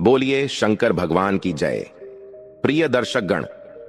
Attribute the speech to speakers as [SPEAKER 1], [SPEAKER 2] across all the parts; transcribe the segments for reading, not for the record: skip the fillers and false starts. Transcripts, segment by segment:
[SPEAKER 1] बोलिए शंकर भगवान की जय। प्रिय दर्शकगण,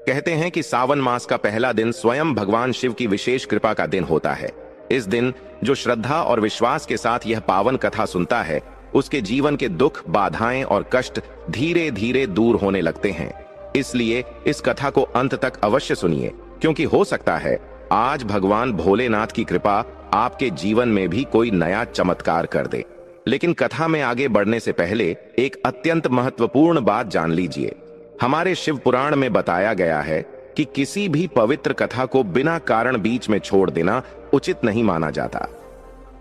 [SPEAKER 1] कहते हैं कि सावन मास का पहला दिन स्वयं भगवान शिव की विशेष कृपा का दिन होता है। इस दिन जो श्रद्धा और विश्वास के साथ यह पावन कथा सुनता है, उसके जीवन के दुख, बाधाएं और कष्ट धीरे धीरे दूर होने लगते हैं। इसलिए इस कथा को अंत तक अवश्य सुनिए, क्योंकि हो सकता है आज भगवान भोलेनाथ की कृपा आपके जीवन में भी कोई नया चमत्कार कर दे। लेकिन कथा में आगे बढ़ने से पहले एक अत्यंत महत्वपूर्ण बात जान लीजिए। हमारे शिव पुराण में बताया गया है कि किसी भी पवित्र कथा को बिना कारण बीच में छोड़ देना उचित नहीं माना जाता।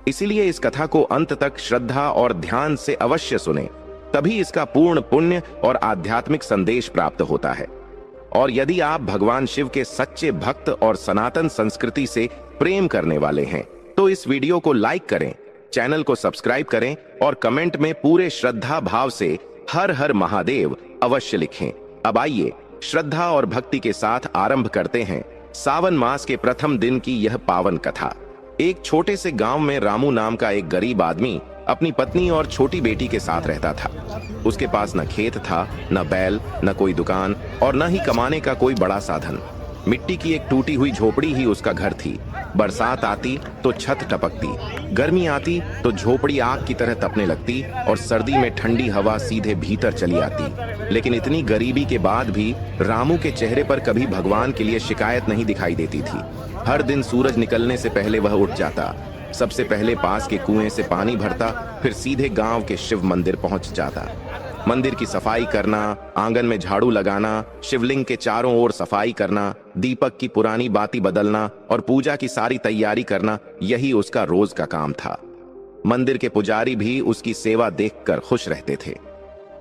[SPEAKER 1] इसीलिए इस कथा को अंत तक श्रद्धा और ध्यान से अवश्य सुने, तभी इसका पूर्ण पुण्य और आध्यात्मिक संदेश प्राप्त होता है। और यदि आप भगवान शिव के सच्चे भक्त और सनातन संस्कृति से प्रेम करने वाले हैं, तो इस वीडियो को लाइक करें, चैनल को सब्सक्राइब करें और कमेंट में पूरे श्रद्धा भाव से हर हर महादेव अवश्य लिखें। अब आइए श्रद्धा और भक्ति के साथ आरंभ करते हैं सावन मास के प्रथम दिन की यह पावन कथा। एक छोटे से गांव में रामू नाम का एक गरीब आदमी अपनी पत्नी और छोटी बेटी के साथ रहता था। उसके पास न खेत था, न बैल, न कोई दुकान और न ही कमाने का कोई बड़ा साधन। मिट्टी की एक टूटी हुई झोपड़ी ही उसका घर थी। बरसात आती तो छत टपकती, गर्मी आती तो झोपड़ी आग की तरह तपने लगती और सर्दी में ठंडी हवा सीधे भीतर चली आती। लेकिन इतनी गरीबी के बाद भी रामू के चेहरे पर कभी भगवान के लिए शिकायत नहीं दिखाई देती थी। हर दिन सूरज निकलने से पहले वह उठ जाता, सबसे पहले पास के कुएं से पानी भरता, फिर सीधे गांव के शिव मंदिर पहुंच जाता। मंदिर की सफाई करना, आंगन में झाड़ू लगाना, शिवलिंग के चारों ओर सफाई करना, दीपक की पुरानी बाती बदलना और पूजा की सारी तैयारी करना, यही उसका रोज का काम था। मंदिर के पुजारी भी उसकी सेवा देखकर खुश रहते थे।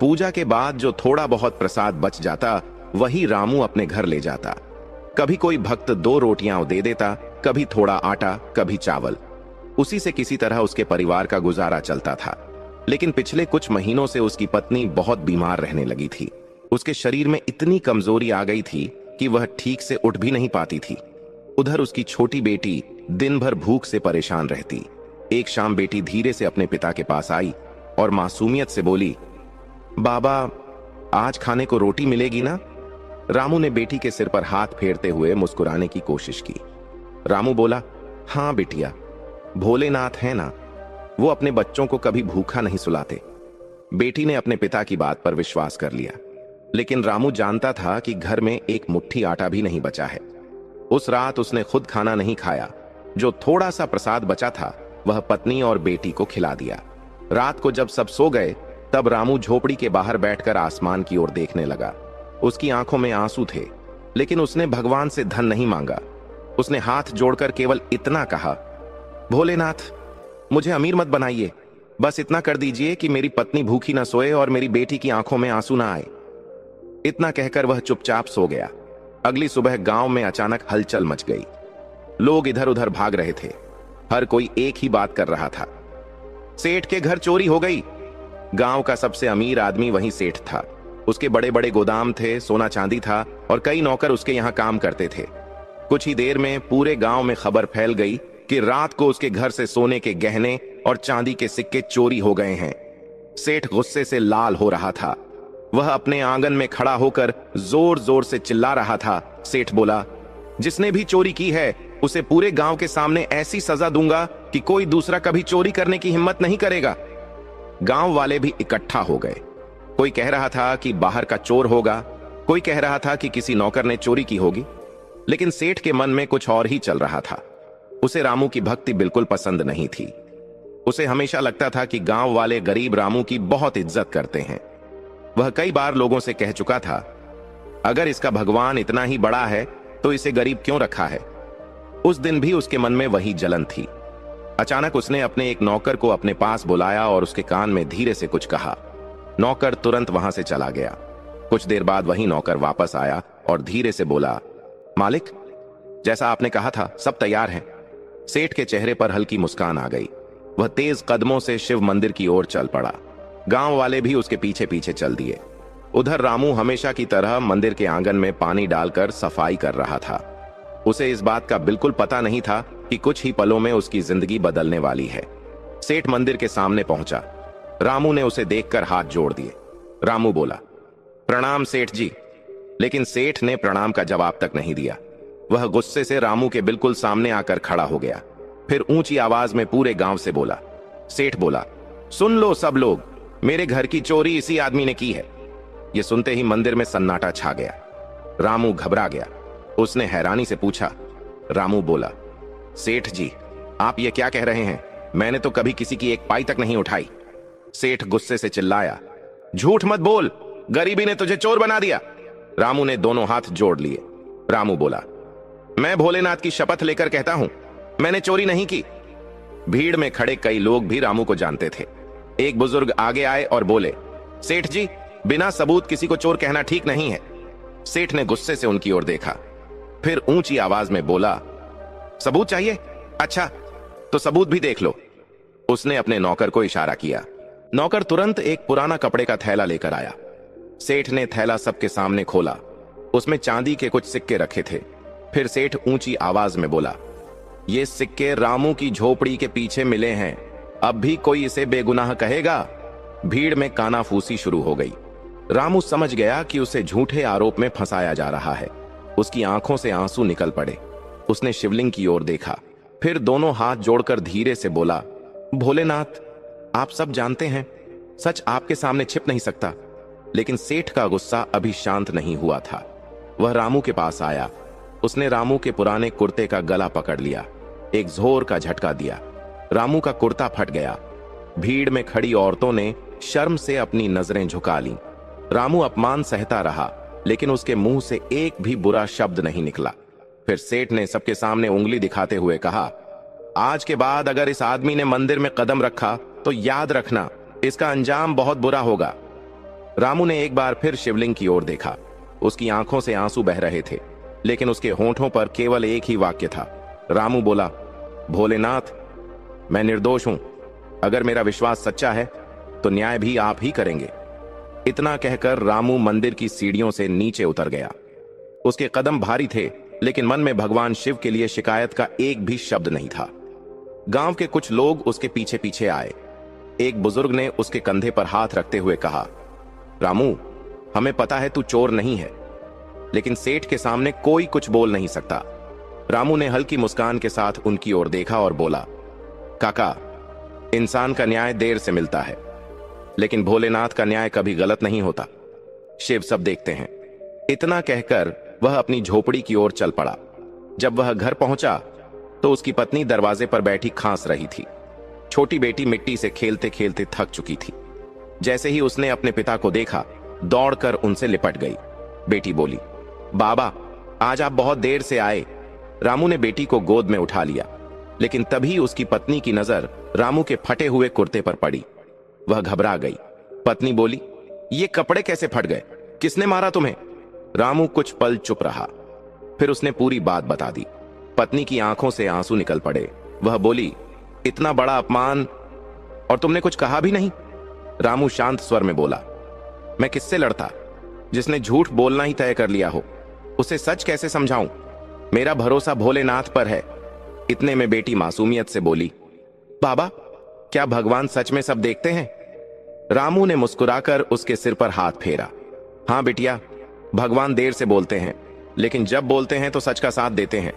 [SPEAKER 1] पूजा के बाद जो थोड़ा बहुत प्रसाद बच जाता, वही रामू अपने घर ले जाता। कभी कोई भक्त 2 रोटियां दे देता, कभी थोड़ा आटा, कभी चावल। उसी से किसी तरह उसके परिवार का गुजारा चलता था। लेकिन पिछले कुछ महीनों से उसकी पत्नी बहुत बीमार रहने लगी थी। उसके शरीर में इतनी कमजोरी आ गई थी कि वह ठीक से उठ भी नहीं पाती थी। उधर उसकी छोटी बेटी दिन भर भूख से परेशान रहती। एक शाम बेटी धीरे से अपने पिता के पास आई और मासूमियत से बोली, बाबा, आज खाने को रोटी मिलेगी ना? रामू ने बेटी के सिर पर हाथ फेरते हुए मुस्कुराने की कोशिश की। रामू बोला, हाँ बिटिया, भोलेनाथ है ना, वो अपने बच्चों को कभी भूखा नहीं सुलाते। बेटी ने अपने पिता की बात पर विश्वास कर लिया। लेकिन रामू जानता था कि घर में एक मुट्ठी आटा भी नहीं बचा है। उस रात उसने खुद खाना नहीं खाया। जो थोड़ा सा प्रसाद बचा था, वह पत्नी और बेटी को खिला दिया। रात को जब सब सो गए, तब रामू झोपड़ी के बाहर बैठकर आसमान की ओर देखने लगा। उसकी आंखों में आंसू थे, लेकिन उसने भगवान से धन नहीं मांगा। उसने हाथ जोड़कर केवल इतना कहा, भोलेनाथ, मुझे अमीर मत बनाइए, बस इतना कर दीजिए कि मेरी पत्नी भूखी ना सोए और मेरी बेटी की आंखों में आंसू ना आए। इतना कहकर वह चुपचाप सो गया। अगली सुबह गांव में अचानक हलचल मच गई। लोग इधर उधर भाग रहे थे। हर कोई एक ही बात कर रहा था, सेठ के घर चोरी हो गई। गांव का सबसे अमीर आदमी वही सेठ था। उसके बड़े बड़े गोदाम थे, सोना चांदी था और कई नौकर उसके यहां काम करते थे। कुछ ही देर में पूरे गांव में खबर फैल गई कि रात को उसके घर से सोने के गहने और चांदी के सिक्के चोरी हो गए हैं। सेठ गुस्से से लाल हो रहा था। वह अपने आंगन में खड़ा होकर जोर जोर से चिल्ला रहा था। सेठ बोला, जिसने भी चोरी की है उसे पूरे गांव के सामने ऐसी सजा दूंगा कि कोई दूसरा कभी चोरी करने की हिम्मत नहीं करेगा। गांव वाले भी इकट्ठा हो गए। कोई कह रहा था कि बाहर का चोर होगा, कोई कह रहा था कि किसी नौकर ने चोरी की होगी। लेकिन सेठ के मन में कुछ और ही चल रहा था। उसे रामू की भक्ति बिल्कुल पसंद नहीं थी। उसे हमेशा लगता था कि गांव वाले गरीब रामू की बहुत इज्जत करते हैं। वह कई बार लोगों से कह चुका था, अगर इसका भगवान इतना ही बड़ा है तो इसे गरीब क्यों रखा है। उस दिन भी उसके मन में वही जलन थी। अचानक उसने अपने एक नौकर को अपने पास बुलाया और उसके कान में धीरे से कुछ कहा। नौकर तुरंत वहां से चला गया। कुछ देर बाद वही नौकर वापस आया और धीरे से बोला, मालिक, जैसा आपने कहा था सब तैयार है। सेठ के चेहरे पर हल्की मुस्कान आ गई। वह तेज कदमों से शिव मंदिर की ओर चल पड़ा। गांव वाले भी उसके पीछे पीछे चल दिए। उधर रामू हमेशा की तरह मंदिर के आंगन में पानी डालकर सफाई कर रहा था। उसे इस बात का बिल्कुल पता नहीं था कि कुछ ही पलों में उसकी जिंदगी बदलने वाली है। सेठ मंदिर के सामने पहुंचा। रामू ने उसे देखकर हाथ जोड़ दिए। रामू बोला, प्रणाम सेठ जी। लेकिन सेठ ने प्रणाम का जवाब तक नहीं दिया। वह गुस्से से रामू के बिल्कुल सामने आकर खड़ा हो गया। फिर ऊंची आवाज में पूरे गांव से बोला। सेठ बोला, सुन लो सब लोग, मेरे घर की चोरी इसी आदमी ने की है। यह सुनते ही मंदिर में सन्नाटा छा गया। रामू घबरा गया। उसने हैरानी से पूछा। रामू बोला, सेठ जी, आप ये क्या कह रहे हैं? मैंने तो कभी किसी की एक पाई तक नहीं उठाई। सेठ गुस्से से चिल्लाया, झूठ मत बोल, गरीबी ने तुझे चोर बना दिया। रामू ने दोनों हाथ जोड़ लिए। रामू बोला, मैं भोलेनाथ की शपथ लेकर कहता हूं, मैंने चोरी नहीं की। भीड़ में खड़े कई लोग भी रामू को जानते थे। एक बुजुर्ग आगे आए और बोले, सेठ जी, बिना सबूत किसी को चोर कहना ठीक नहीं है। सेठ ने गुस्से से उनकी ओर देखा, फिर ऊंची आवाज में बोला, सबूत चाहिए? अच्छा, तो सबूत भी देख लो। उसने अपने नौकर को इशारा किया। नौकर तुरंत एक पुराना कपड़े का थैला लेकर आया। सेठ ने थैला सबके सामने खोला। उसमें चांदी के कुछ सिक्के रखे थे। फिर सेठ ऊंची आवाज में बोला, ये सिक्के रामू की झोपड़ी के पीछे मिले हैं। अब भी कोई इसे बेगुनाह कहेगा? भीड़ में कानाफूसी शुरू हो गई। रामू समझ गया कि उसे झूठे आरोप में फंसाया जा रहा है। उसकी आंखों से आंसू निकल पड़े। उसने शिवलिंग की ओर देखा, फिर दोनों हाथ जोड़कर धीरे से बोला, भोलेनाथ, आप सब जानते हैं, सच आपके सामने छिप नहीं सकता। लेकिन सेठ का गुस्सा अभी शांत नहीं हुआ था। वह रामू के पास आया। उसने रामू के पुराने कुर्ते का गला पकड़ लिया। एक जोर का झटका दिया। रामू का कुर्ता फट गया। भीड़ में खड़ी औरतों ने शर्म से अपनी नजरें झुका लीं। रामू अपमान सहता रहा, लेकिन उसके मुंह से एक भी बुरा शब्द नहीं निकला। फिर सेठ ने सबके सामने उंगली दिखाते हुए कहा, आज के बाद अगर इस आदमी ने मंदिर में कदम रखा तो याद रखना, इसका अंजाम बहुत बुरा होगा। रामू ने एक बार फिर शिवलिंग की ओर देखा। उसकी आंखों से आंसू बह रहे थे, लेकिन उसके होंठों पर केवल एक ही वाक्य था। रामू बोला, भोलेनाथ, मैं निर्दोष हूं। अगर मेरा विश्वास सच्चा है तो न्याय भी आप ही करेंगे। इतना कहकर रामू मंदिर की सीढ़ियों से नीचे उतर गया। उसके कदम भारी थे, लेकिन मन में भगवान शिव के लिए शिकायत का एक भी शब्द नहीं था। गांव के कुछ लोग उसके पीछे पीछे आए। एक बुजुर्ग ने उसके कंधे पर हाथ रखते हुए कहा, रामू, हमें पता है तू चोर नहीं है, लेकिन सेठ के सामने कोई कुछ बोल नहीं सकता। रामू ने हल्की मुस्कान के साथ उनकी ओर देखा और बोला, काका, इंसान का न्याय देर से मिलता है, लेकिन भोलेनाथ का न्याय कभी गलत नहीं होता। शिव सब देखते हैं। इतना कहकर वह अपनी झोपड़ी की ओर चल पड़ा। जब वह घर पहुंचा तो उसकी पत्नी दरवाजे पर बैठी खांस रही थी। छोटी बेटी मिट्टी से खेलते खेलते थक चुकी थी। जैसे ही उसने अपने पिता को देखा, दौड़कर उनसे लिपट गई। बेटी बोली, बाबा, आज आप बहुत देर से आए। रामू ने बेटी को गोद में उठा लिया, लेकिन तभी उसकी पत्नी की नजर रामू के फटे हुए कुर्ते पर पड़ी। वह घबरा गई। पत्नी बोली, ये कपड़े कैसे फट गए? किसने मारा तुम्हें? रामू कुछ पल चुप रहा, फिर उसने पूरी बात बता दी। पत्नी की आंखों से आंसू निकल पड़े। वह बोली, इतना बड़ा अपमान और तुमने कुछ कहा भी नहीं? रामू शांत स्वर में बोला, मैं किससे लड़ता? जिसने झूठ बोलना ही तय कर लिया हो, उसे सच कैसे समझाऊं? मेरा भरोसा भोलेनाथ पर है। इतने में बेटी मासूमियत से बोली, बाबा, क्या भगवान सच में सब देखते हैं? रामू ने मुस्कुराकर उसके सिर पर हाथ फेरा। हां बिटिया, भगवान देर से बोलते हैं, लेकिन जब बोलते हैं तो सच का साथ देते हैं।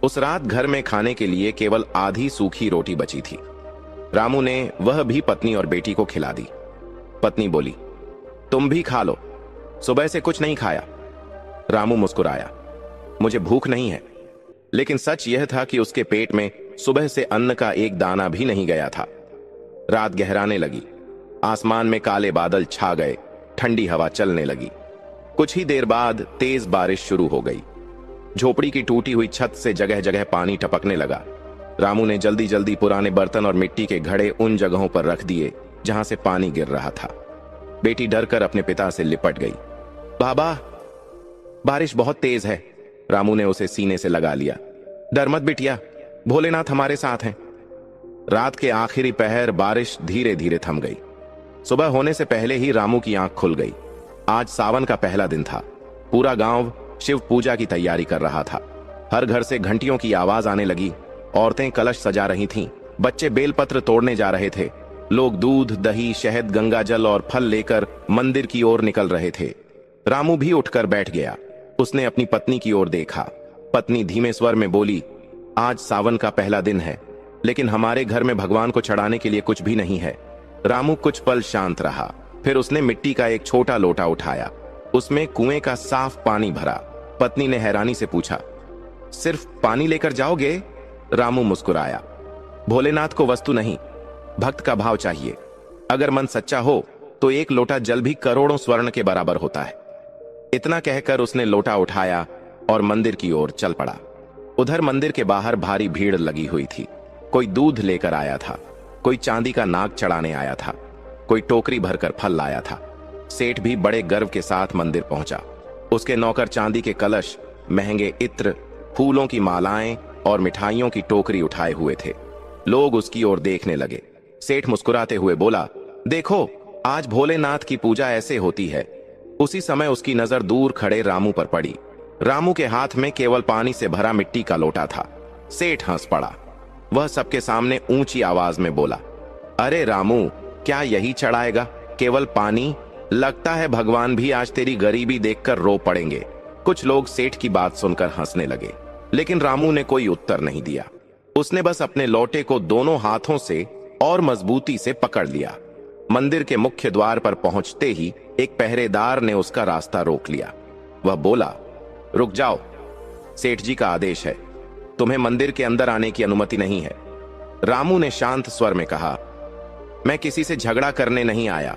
[SPEAKER 1] उस रात घर में खाने के लिए केवल आधी सूखी रोटी बची थी। रामू ने वह भी पत्नी और बेटी को खिला दी। पत्नी बोली, तुम भी खा लो, सुबह से कुछ नहीं खाया। रामू मुस्कुराया, मुझे भूख नहीं है। लेकिन सच यह था कि उसके पेट में सुबह से अन्न का एक दाना भी नहीं गया था। रात गहराने लगी। आसमान में काले बादल छा गए। ठंडी हवा चलने लगी। कुछ ही देर बाद तेज बारिश शुरू हो गई। झोपड़ी की टूटी हुई छत से जगह जगह पानी टपकने लगा। रामू ने जल्दी जल्दी पुराने बर्तन और मिट्टी के घड़े उन जगहों पर रख दिए जहां से पानी गिर रहा था। बेटी डरकर अपने पिता से लिपट गई। बाबा, बारिश बहुत तेज है। रामू ने उसे सीने से लगा लिया। डर मत बिटिया, भोलेनाथ हमारे साथ हैं। रात के आखिरी पहर बारिश धीरे धीरे थम गई। सुबह होने से पहले ही रामू की आंख खुल गई। आज सावन का पहला दिन था। पूरा गांव शिव पूजा की तैयारी कर रहा था। हर घर से घंटियों की आवाज आने लगी। औरतें कलश सजा रही थीं। बच्चे बेलपत्र तोड़ने जा रहे थे। लोग दूध, दही, शहद, गंगाजल और फल लेकर मंदिर की ओर निकल रहे थे। रामू भी उठकर बैठ गया। उसने अपनी पत्नी की ओर देखा। पत्नी धीमे स्वर में बोली, आज सावन का पहला दिन है, लेकिन हमारे घर में भगवान को चढ़ाने के लिए कुछ भी नहीं है। रामू कुछ पल शांत रहा, फिर उसने मिट्टी का एक छोटा लोटा उठाया। उसमें कुएं का साफ पानी भरा। पत्नी ने हैरानी से पूछा, सिर्फ पानी लेकर जाओगे? रामू मुस्कुराया, भोलेनाथ को वस्तु नहीं, भक्त का भाव चाहिए। अगर मन सच्चा हो तो एक लोटा जल भी करोड़ों स्वर्ण के बराबर होता है। इतना कहकर उसने लोटा उठाया और मंदिर की ओर चल पड़ा। उधर मंदिर के बाहर भारी भीड़ लगी हुई थी। कोई दूध लेकर आया था, कोई चांदी का नाग चढ़ाने आया था, कोई टोकरी भरकर फल लाया था। सेठ भी बड़े गर्व के साथ मंदिर पहुंचा। उसके नौकर चांदी के कलश, महंगे इत्र, फूलों की मालाएं और मिठाइयों की टोकरी उठाए हुए थे। लोग उसकी ओर देखने लगे। सेठ मुस्कुराते हुए बोला, देखो, आज भोलेनाथ की पूजा ऐसे होती है। उसी समय उसकी नजर दूर खड़े रामू पर पड़ी। रामू के हाथ में केवल पानी से भरा मिट्टी का लोटा था। सेठ हंस पड़ा। वह सबके सामने ऊंची आवाज में बोला, अरे रामू, क्या यही चढ़ाएगा? केवल पानी? लगता है भगवान भी आज तेरी गरीबी देखकर रो पड़ेंगे। कुछ लोग सेठ की बात सुनकर हंसने लगे, लेकिन रामू ने कोई उत्तर नहीं दिया। उसने बस अपने लोटे को दोनों हाथों से और मजबूती से पकड़ लिया। मंदिर के मुख्य द्वार पर पहुंचते ही एक पहरेदार ने उसका रास्ता रोक लिया। वह बोला, रुक जाओ, सेठ जी का आदेश है, तुम्हें मंदिर के अंदर आने की अनुमति नहीं है। रामू ने शांत स्वर में कहा, मैं किसी से झगड़ा करने नहीं आया,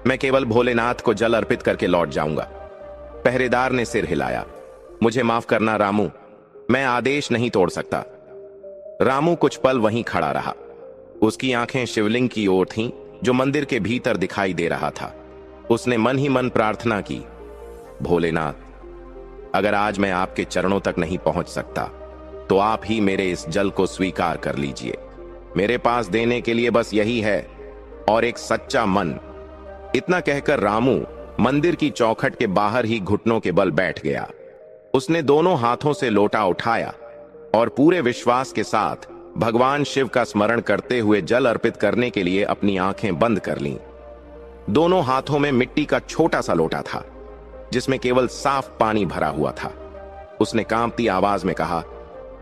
[SPEAKER 1] मैं केवल भोलेनाथ को जल अर्पित करके लौट जाऊंगा। पहरेदार ने सिर हिलाया, मुझे माफ करना रामू, मैं आदेश नहीं तोड़ सकता। रामू कुछ पल वहीं खड़ा रहा। उसकी आंखें शिवलिंग की ओर थीं, जो मंदिर के भीतर दिखाई दे रहा था। उसने मन ही मन प्रार्थना की, भोलेनाथ, अगर आज मैं आपके चरणों तक नहीं पहुंच सकता तो आप ही मेरे इस जल को स्वीकार कर लीजिए। मेरे पास देने के लिए बस यही है और एक सच्चा मन। इतना कहकर रामू मंदिर की चौखट के बाहर ही घुटनों के बल बैठ गया। उसने दोनों हाथों से लोटा उठाया और पूरे विश्वास के साथ भगवान शिव का स्मरण करते हुए जल अर्पित करने के लिए अपनी आंखें बंद कर लीं। दोनों हाथों में मिट्टी का छोटा सा लोटा था, जिसमें केवल साफ पानी भरा हुआ था। उसने कांपती आवाज में कहा,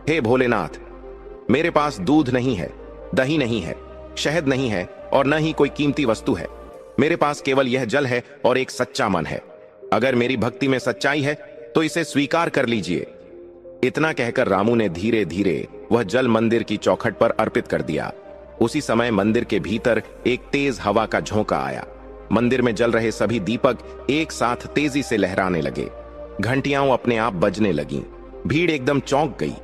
[SPEAKER 1] हे भोलेनाथ, मेरे पास दूध नहीं है, दही नहीं है, शहद नहीं है और न ही कोई कीमती वस्तु है। मेरे पास केवल यह जल है और एक सच्चा मन है। अगर मेरी भक्ति में सच्चाई है तो इसे स्वीकार कर लीजिए। इतना कहकर रामू ने धीरे धीरे वह जल मंदिर की चौखट पर अर्पित कर दिया। उसी समय मंदिर के भीतर एक तेज हवा का झोंका आया। मंदिर में जल रहे सभी दीपक एक साथ तेजी से लहराने लगे। घंटियां अपने आप बजने लगीं। भीड़ एकदम चौंक गई।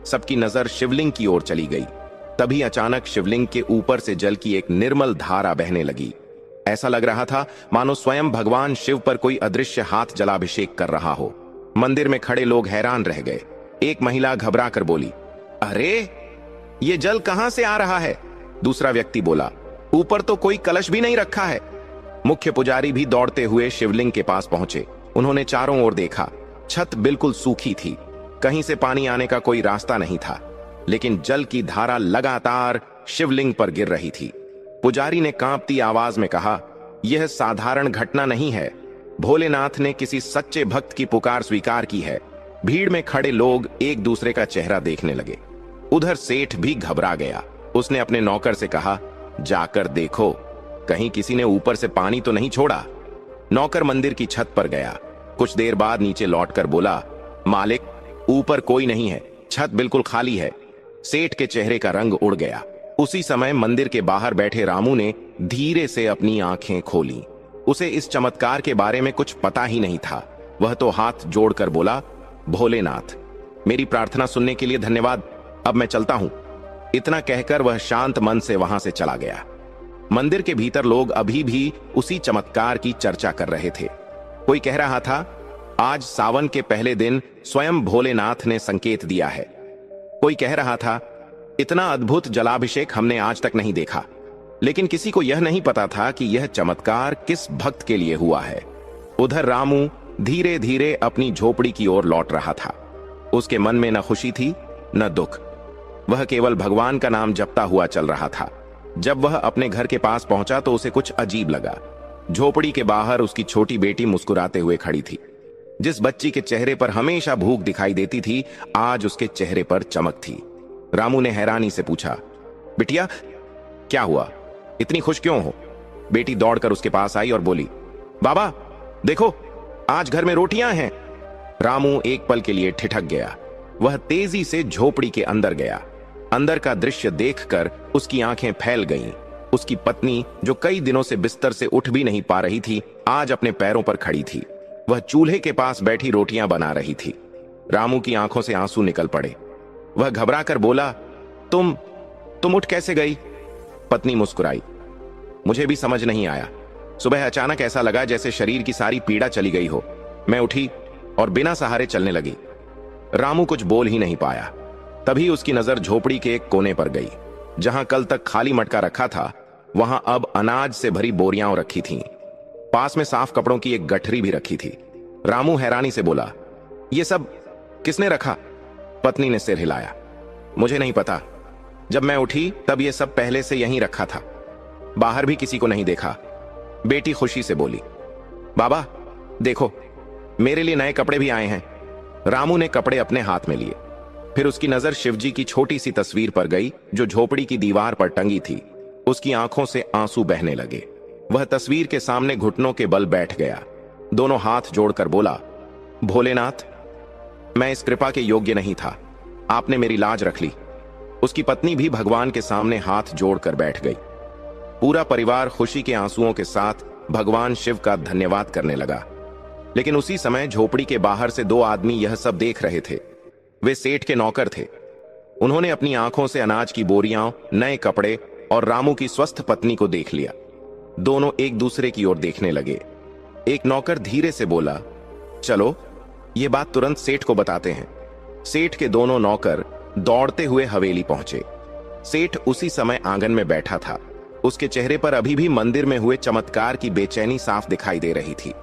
[SPEAKER 1] सबकी नजर शिवलिंग की ओर चली गई। तभी अचानक शिवलिंग के ऊपर से जल की एक निर्मल धारा बहने लगी। ऐसा लग रहा था मानो स्वयं भगवान शिव पर कोई अदृश्य हाथ जलाभिषेक कर रहा हो। मंदिर में खड़े लोग हैरान रह गए। एक महिला घबरा कर बोली, अरे ये जल कहां से आ रहा है? दूसरा व्यक्ति बोला, ऊपर तो कोई कलश भी नहीं रखा है। मुख्य पुजारी भी दौड़ते हुए शिवलिंग के पास पहुंचे। उन्होंने चारों ओर देखा। छत बिल्कुल सूखी थी, कहीं से पानी आने का कोई रास्ता नहीं था, लेकिन जल की धारा लगातार शिवलिंग पर गिर रही थी। पुजारी ने कांपती आवाज में कहा, यह साधारण घटना नहीं है, भोलेनाथ ने किसी सच्चे भक्त की पुकार स्वीकार की है। भीड़ में खड़े लोग एक दूसरे का चेहरा देखने लगे। उधर सेठ भी घबरा गया। उसने अपने नौकर से कहा, जाकर देखो, कहीं किसी ने ऊपर से पानी तो नहीं छोड़ा। नौकर मंदिर की छत पर गया। कुछ देर बाद नीचे लौटकर बोला, मालिक, ऊपर कोई नहीं है, छत बिल्कुल खाली है। सेठ के चेहरे का रंग उड़ गया। उसी समय मंदिर के बाहर बैठे रामू ने धीरे से अपनी आंखें खोली। उसे इस चमत्कार के बारे में कुछ पता ही नहीं था। वह तो हाथ जोड़कर बोला, भोलेनाथ, मेरी प्रार्थना सुनने के लिए धन्यवाद, अब मैं चलता हूं। इतना कहकर वह शांत मन से वहां से चला गया। मंदिर के भीतर लोग अभी भी उसी चमत्कार की चर्चा कर रहे थे। कोई कह रहा था, आज सावन के पहले दिन स्वयं भोलेनाथ ने संकेत दिया है। कोई कह रहा था, इतना अद्भुत जलाभिषेक हमने आज तक नहीं देखा। लेकिन किसी को यह नहीं पता था कि यह चमत्कार किस भक्त के लिए हुआ है। उधर रामू धीरे धीरे अपनी झोपड़ी की ओर लौट रहा था। उसके मन में न खुशी थी न दुख। वह केवल भगवान का नाम जपता हुआ चल रहा था। जब वह अपने घर के पास पहुंचा तो उसे कुछ अजीब लगा। झोपड़ी के बाहर उसकी छोटी बेटी मुस्कुराते हुए खड़ी थी। जिस बच्ची के चेहरे पर हमेशा भूख दिखाई देती थी, आज उसके चेहरे पर चमक थी। रामू ने हैरानी से पूछा, बिटिया क्या हुआ, इतनी खुश क्यों हो? बेटी दौड़कर उसके पास आई और बोली, बाबा देखो, आज घर में रोटियां हैं। रामू एक पल के लिए ठिठक गया। वह तेजी से झोपड़ी के अंदर गया। अंदर का दृश्य देखकर उसकी आंखें फैल गईं। उसकी पत्नी, जो कई दिनों से बिस्तर से उठ भी नहीं पा रही थी, आज अपने पैरों पर खड़ी थी। वह चूल्हे के पास बैठी रोटियां बना रही थी। रामू की आंखों से आंसू निकल पड़े। वह घबराकर बोला, तुम उठ कैसे गई? पत्नी मुस्कुराई, मुझे भी समझ नहीं आया। सुबह अचानक ऐसा लगा जैसे शरीर की सारी पीड़ा चली गई हो। मैं उठी और बिना सहारे चलने लगी। रामू कुछ बोल ही नहीं पाया। तभी उसकी नजर झोपड़ी के एक कोने पर गई। जहां कल तक खाली मटका रखा था, वहां अब अनाज से भरी बोरियां रखी थीं। पास में साफ कपड़ों की एक गठरी भी रखी थी। रामू हैरानी से बोला, यह सब किसने रखा? पत्नी ने सिर हिलाया, मुझे नहीं पता। जब मैं उठी तब यह सब पहले से यहीं रखा था। बाहर भी किसी को नहीं देखा। बेटी खुशी से बोली, बाबा देखो, मेरे लिए नए कपड़े भी आए हैं। रामू ने कपड़े अपने हाथ में लिए। फिर उसकी नजर शिवजी की छोटी सी तस्वीर पर गई जो झोपड़ी की दीवार पर टंगी थी। उसकी आंखों से आंसू बहने लगे। वह तस्वीर के सामने घुटनों के बल बैठ गया। दोनों हाथ जोड़कर बोला, भोलेनाथ, मैं इस कृपा के योग्य नहीं था, आपने मेरी लाज रख ली। उसकी पत्नी भी भगवान के सामने हाथ जोड़कर बैठ गई। पूरा परिवार खुशी के आंसुओं के साथ भगवान शिव का धन्यवाद करने लगा। लेकिन उसी समय झोपड़ी के बाहर से दो आदमी यह सब देख रहे थे। वे सेठ के नौकर थे। उन्होंने अपनी आंखों से अनाज की बोरियां, नए कपड़े और रामू की स्वस्थ पत्नी को देख लिया। दोनों एक दूसरे की ओर देखने लगे। एक नौकर धीरे से बोला, चलो ये बात तुरंत सेठ को बताते हैं। सेठ के दोनों नौकर दौड़ते हुए हवेली पहुंचे। सेठ उसी समय आंगन में बैठा था। उसके चेहरे पर अभी भी मंदिर में हुए चमत्कार की बेचैनी साफ दिखाई दे रही थी।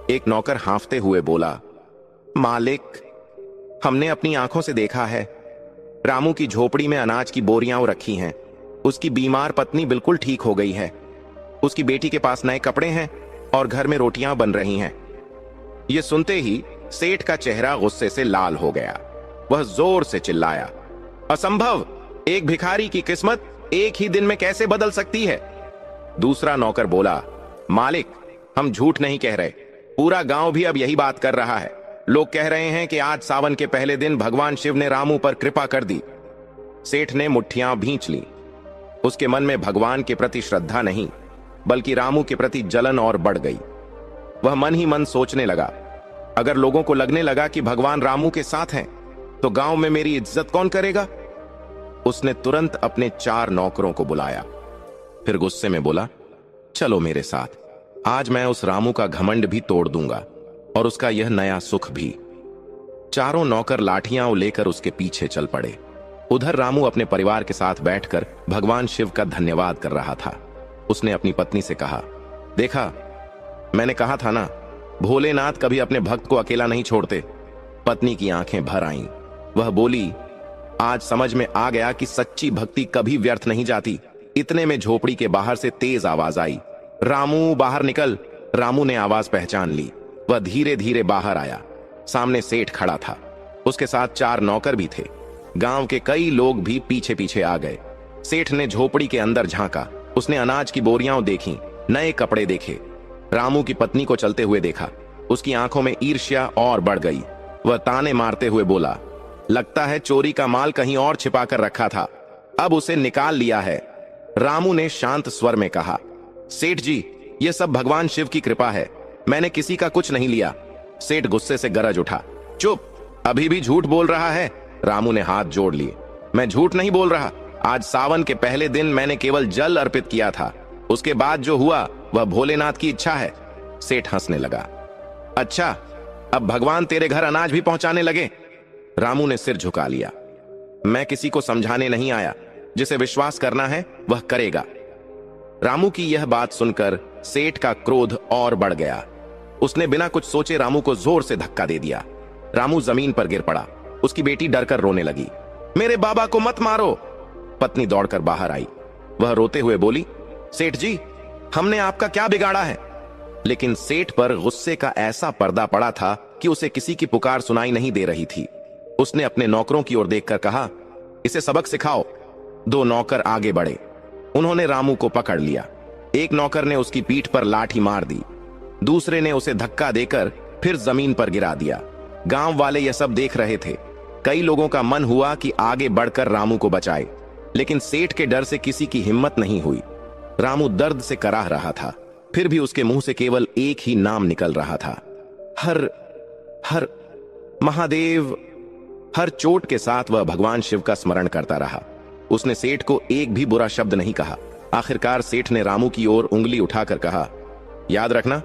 [SPEAKER 1] एक नौकर हांफते हुए बोला, मालिक, हमने अपनी आंखों से देखा है। रामू की झोपड़ी में अनाज की बोरियां रखी हैं। उसकी बीमार पत्नी बिल्कुल ठीक हो गई है। उसकी बेटी के पास नए कपड़े हैं और घर में रोटियां बन रही हैं। यह सुनते ही सेठ का चेहरा गुस्से से लाल हो गया। वह जोर से चिल्लाया, असंभव! एक भिखारी की किस्मत एक ही दिन में कैसे बदल सकती है? दूसरा नौकर बोला, मालिक, हम झूठ नहीं कह रहे। पूरा गांव भी अब यही बात कर रहा है। लोग कह रहे हैं कि आज सावन के पहले दिन भगवान शिव ने रामू पर कृपा कर दी। सेठ ने मुट्ठियां भींच ली। उसके मन में भगवान के प्रति श्रद्धा नहीं, बल्कि रामू के प्रति जलन और बढ़ गई। वह मन ही मन सोचने लगा, अगर लोगों को लगने लगा कि भगवान रामू के साथ हैं, तो गांव में मेरी इज्जत कौन करेगा? उसने तुरंत अपने 4 नौकरों को बुलाया। फिर गुस्से में बोला, चलो मेरे साथ, आज मैं उस रामू का घमंड भी तोड़ दूंगा और उसका यह नया सुख भी। चारों नौकर लाठियां लेकर उसके पीछे चल पड़े। उधर रामू अपने परिवार के साथ बैठकर भगवान शिव का धन्यवाद कर रहा था। उसने अपनी पत्नी से कहा, देखा, मैंने कहा था ना, भोलेनाथ कभी अपने भक्त को अकेला नहीं छोड़ते। पत्नी की आंखें भर आईं। वह बोली, आज समझ में आ गया कि सच्ची भक्ति कभी व्यर्थ नहीं जाती। इतने में झोपड़ी के बाहर से तेज आवाज आई, रामू बाहर निकल। रामू ने आवाज पहचान ली। वह धीरे धीरे बाहर आया। सामने सेठ खड़ा था। उसके साथ 4 नौकर भी थे। गांव के कई लोग भी पीछे पीछे आ गए। सेठ ने झोपड़ी के अंदर झांका। उसने अनाज की बोरियां देखी, नए कपड़े देखे। रामू की पत्नी को चलते हुए देखा। उसकी आंखों में ईर्ष्या और बढ़ गई। वह ताने मारते हुए बोला, लगता है चोरी का माल कहीं और छिपा कर रखा था, अब उसे निकाल लिया है। रामू ने शांत स्वर में कहा, सेठ जी, यह सब भगवान शिव की कृपा है, मैंने किसी का कुछ नहीं लिया। सेठ गुस्से से गरज उठा, चुप, अभी भी झूठ बोल रहा है। रामू ने हाथ जोड़ लिए, मैं झूठ नहीं बोल रहा। आज सावन के पहले दिन मैंने केवल जल अर्पित किया था। उसके बाद जो हुआ वह भोलेनाथ की इच्छा है। सेठ हंसने लगा, अच्छा, अब भगवान तेरे घर अनाज भी पहुंचाने लगे? रामू ने सिर झुका लिया। मैं किसी को समझाने नहीं आया, जिसे विश्वास करना है वह करेगा। रामू की यह बात सुनकर सेठ का क्रोध और बढ़ गया। उसने बिना कुछ सोचे रामू को जोर से धक्का दे दिया। रामू जमीन पर गिर पड़ा। उसकी बेटी डरकर रोने लगी, मेरे बाबा को मत मारो। पत्नी दौड़कर बाहर आई। वह रोते हुए बोली, सेठ जी, हमने आपका क्या बिगाड़ा है? लेकिन सेठ पर गुस्से का ऐसा पर्दा पड़ा था कि उसे किसी की पुकार सुनाई नहीं दे रही थी। उसने अपने नौकरों की ओर देखकर कहा, इसे सबक सिखाओ। 2 नौकर आगे बढ़े। उन्होंने रामू को पकड़ लिया। एक नौकर ने उसकी पीठ पर लाठी मार दी, दूसरे ने उसे धक्का देकर फिर जमीन पर गिरा दिया। गांव वाले यह सब देख रहे थे। कई लोगों का मन हुआ कि आगे बढ़कर रामू को बचाए, लेकिन सेठ के डर से किसी की हिम्मत नहीं हुई। रामू दर्द से कराह रहा था, फिर भी उसके मुंह से केवल एक ही नाम निकल रहा था, हर हर महादेव। हर चोट के साथ वह भगवान शिव का स्मरण करता रहा। उसने सेठ को एक भी बुरा शब्द नहीं कहा। आखिरकार सेठ ने रामू की ओर उंगली उठाकर कहा, याद रखना,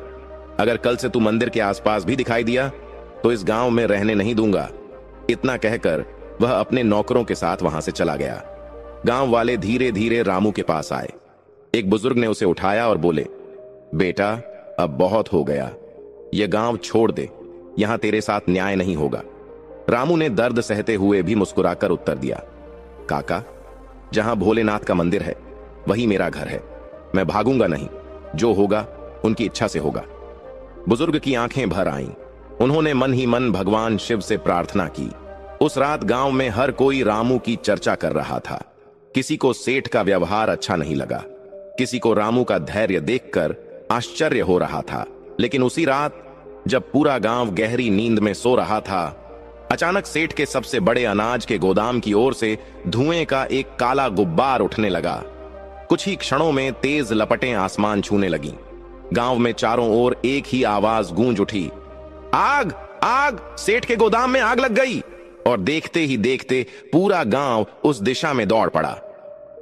[SPEAKER 1] अगर कल से तू मंदिर के आसपास भी दिखाई दिया तो इस गांव में रहने नहीं दूंगा। इतना कहकर वह अपने नौकरों के साथ वहां से चला गया। गांव वाले धीरे धीरे रामू के पास आए। एक बुजुर्ग ने उसे उठाया और बोले, बेटा, अब बहुत हो गया, यह गांव छोड़ दे, यहां तेरे साथ न्याय नहीं होगा। रामू ने दर्द सहते हुए भी मुस्कुराकर उत्तर दिया, काका, जहां भोलेनाथ का मंदिर है वही मेरा घर है, मैं भागूंगा नहीं, जो होगा उनकी इच्छा से होगा। बुजुर्ग की आंखें भर आईं। उन्होंने मन ही मन भगवान शिव से प्रार्थना की। उस रात गांव में हर कोई रामू की चर्चा कर रहा था। किसी को सेठ का व्यवहार अच्छा नहीं लगा, किसी को रामू का धैर्य देखकर आश्चर्य हो रहा था। लेकिन उसी रात जब पूरा गांव गहरी नींद में सो रहा था, अचानक सेठ के सबसे बड़े अनाज के गोदाम की ओर से धुएं का एक काला गुब्बार उठने लगा। कुछ ही क्षणों में तेज लपटें आसमान छूने लगीं। गांव में चारों ओर एक ही आवाज गूंज उठी, आग आग, सेठ के गोदाम में आग लग गई। और देखते ही देखते पूरा गांव उस दिशा में दौड़ पड़ा।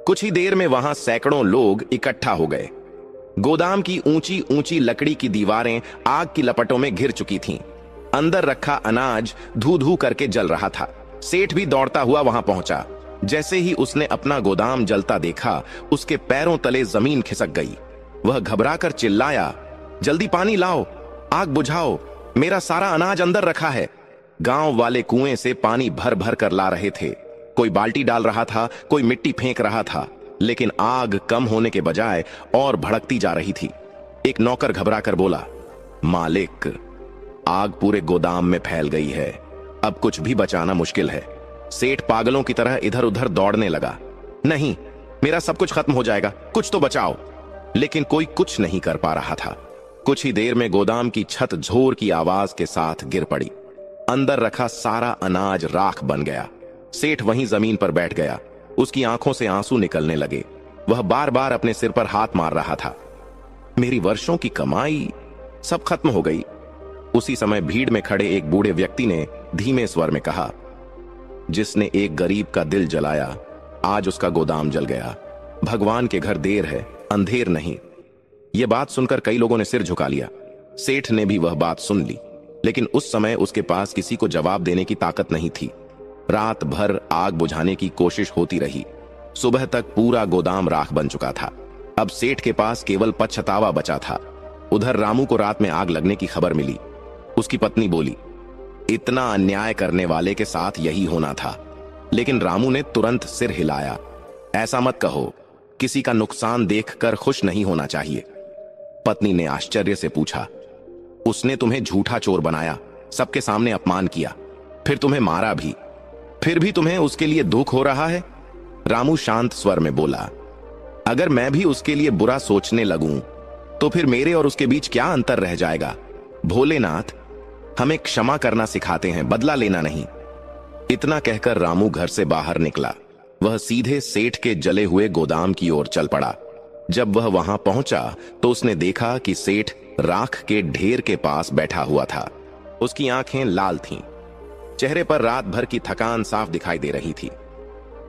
[SPEAKER 1] कुछ ही देर में वहां सैकड़ों लोग इकट्ठा हो गए। गोदाम की ऊंची ऊंची लकड़ी की दीवारें आग की लपटों में घिर चुकी थीं। अंदर रखा अनाज धू धू करके जल रहा था। सेठ भी दौड़ता हुआ वहां पहुंचा। जैसे ही उसने अपना गोदाम जलता देखा, उसके पैरों तले जमीन खिसक गई। वह घबराकर चिल्लाया, जल्दी पानी लाओ, आग बुझाओ, मेरा सारा अनाज अंदर रखा है। गांव वाले कुएं से पानी भर भर कर ला रहे थे। कोई बाल्टी डाल रहा था, कोई मिट्टी फेंक रहा था, लेकिन आग कम होने के बजाय और भड़कती जा रही थी। एक नौकर घबराकर बोला, मालिक, आग पूरे गोदाम में फैल गई है, अब कुछ भी बचाना मुश्किल है। सेठ पागलों की तरह इधर उधर दौड़ने लगा, नहीं, मेरा सब कुछ खत्म हो जाएगा, कुछ तो बचाओ। लेकिन कोई कुछ नहीं कर पा रहा था। कुछ ही देर में गोदाम की छत झोर की आवाज के साथ गिर पड़ी। अंदर रखा सारा अनाज राख बन गया। सेठ वहीं जमीन पर बैठ गया। उसकी आंखों से आंसू निकलने लगे। वह बार बार अपने सिर पर हाथ मार रहा था। मेरी वर्षों की कमाई सब खत्म हो गई। उसी समय भीड़ में खड़े एक बूढ़े व्यक्ति ने धीमे स्वर में कहा, जिसने एक गरीब का दिल जलाया, आज उसका गोदाम जल गया। भगवान के घर देर है, अंधेर नहीं। यह बात सुनकर कई लोगों ने सिर झुका लिया। सेठ ने भी वह बात सुन ली, लेकिन उस समय उसके पास किसी को जवाब देने की ताकत नहीं थी। रात भर आग बुझाने की कोशिश होती रही। सुबह तक पूरा गोदाम राख बन चुका था। अब सेठ के पास केवल पछतावा बचा था। उधर रामू को रात में आग लगने की खबर मिली। उसकी पत्नी बोली, इतना अन्याय करने वाले के साथ यही होना था। लेकिन रामू ने तुरंत सिर हिलाया, ऐसा मत कहो, किसी का नुकसान देखकर खुश नहीं होना चाहिए। पत्नी ने आश्चर्य से पूछा, उसने तुम्हें झूठा चोर बनाया, सबके सामने अपमान किया, फिर तुम्हें मारा भी, फिर भी तुम्हें उसके लिए दुख हो रहा है? रामू शांत स्वर में बोला, अगर मैं भी उसके लिए बुरा सोचने लगूं तो फिर मेरे और उसके बीच क्या अंतर रह जाएगा? भोलेनाथ हमें क्षमा करना सिखाते हैं, बदला लेना नहीं। इतना कहकर रामू घर से बाहर निकला। वह सीधे सेठ के जले हुए गोदाम की ओर चल पड़ा। जब वह वहां पहुंचा तो उसने देखा कि सेठ राख के ढेर के पास बैठा हुआ था। उसकी आंखें लाल थीं, चेहरे पर रात भर की थकान साफ दिखाई दे रही थी।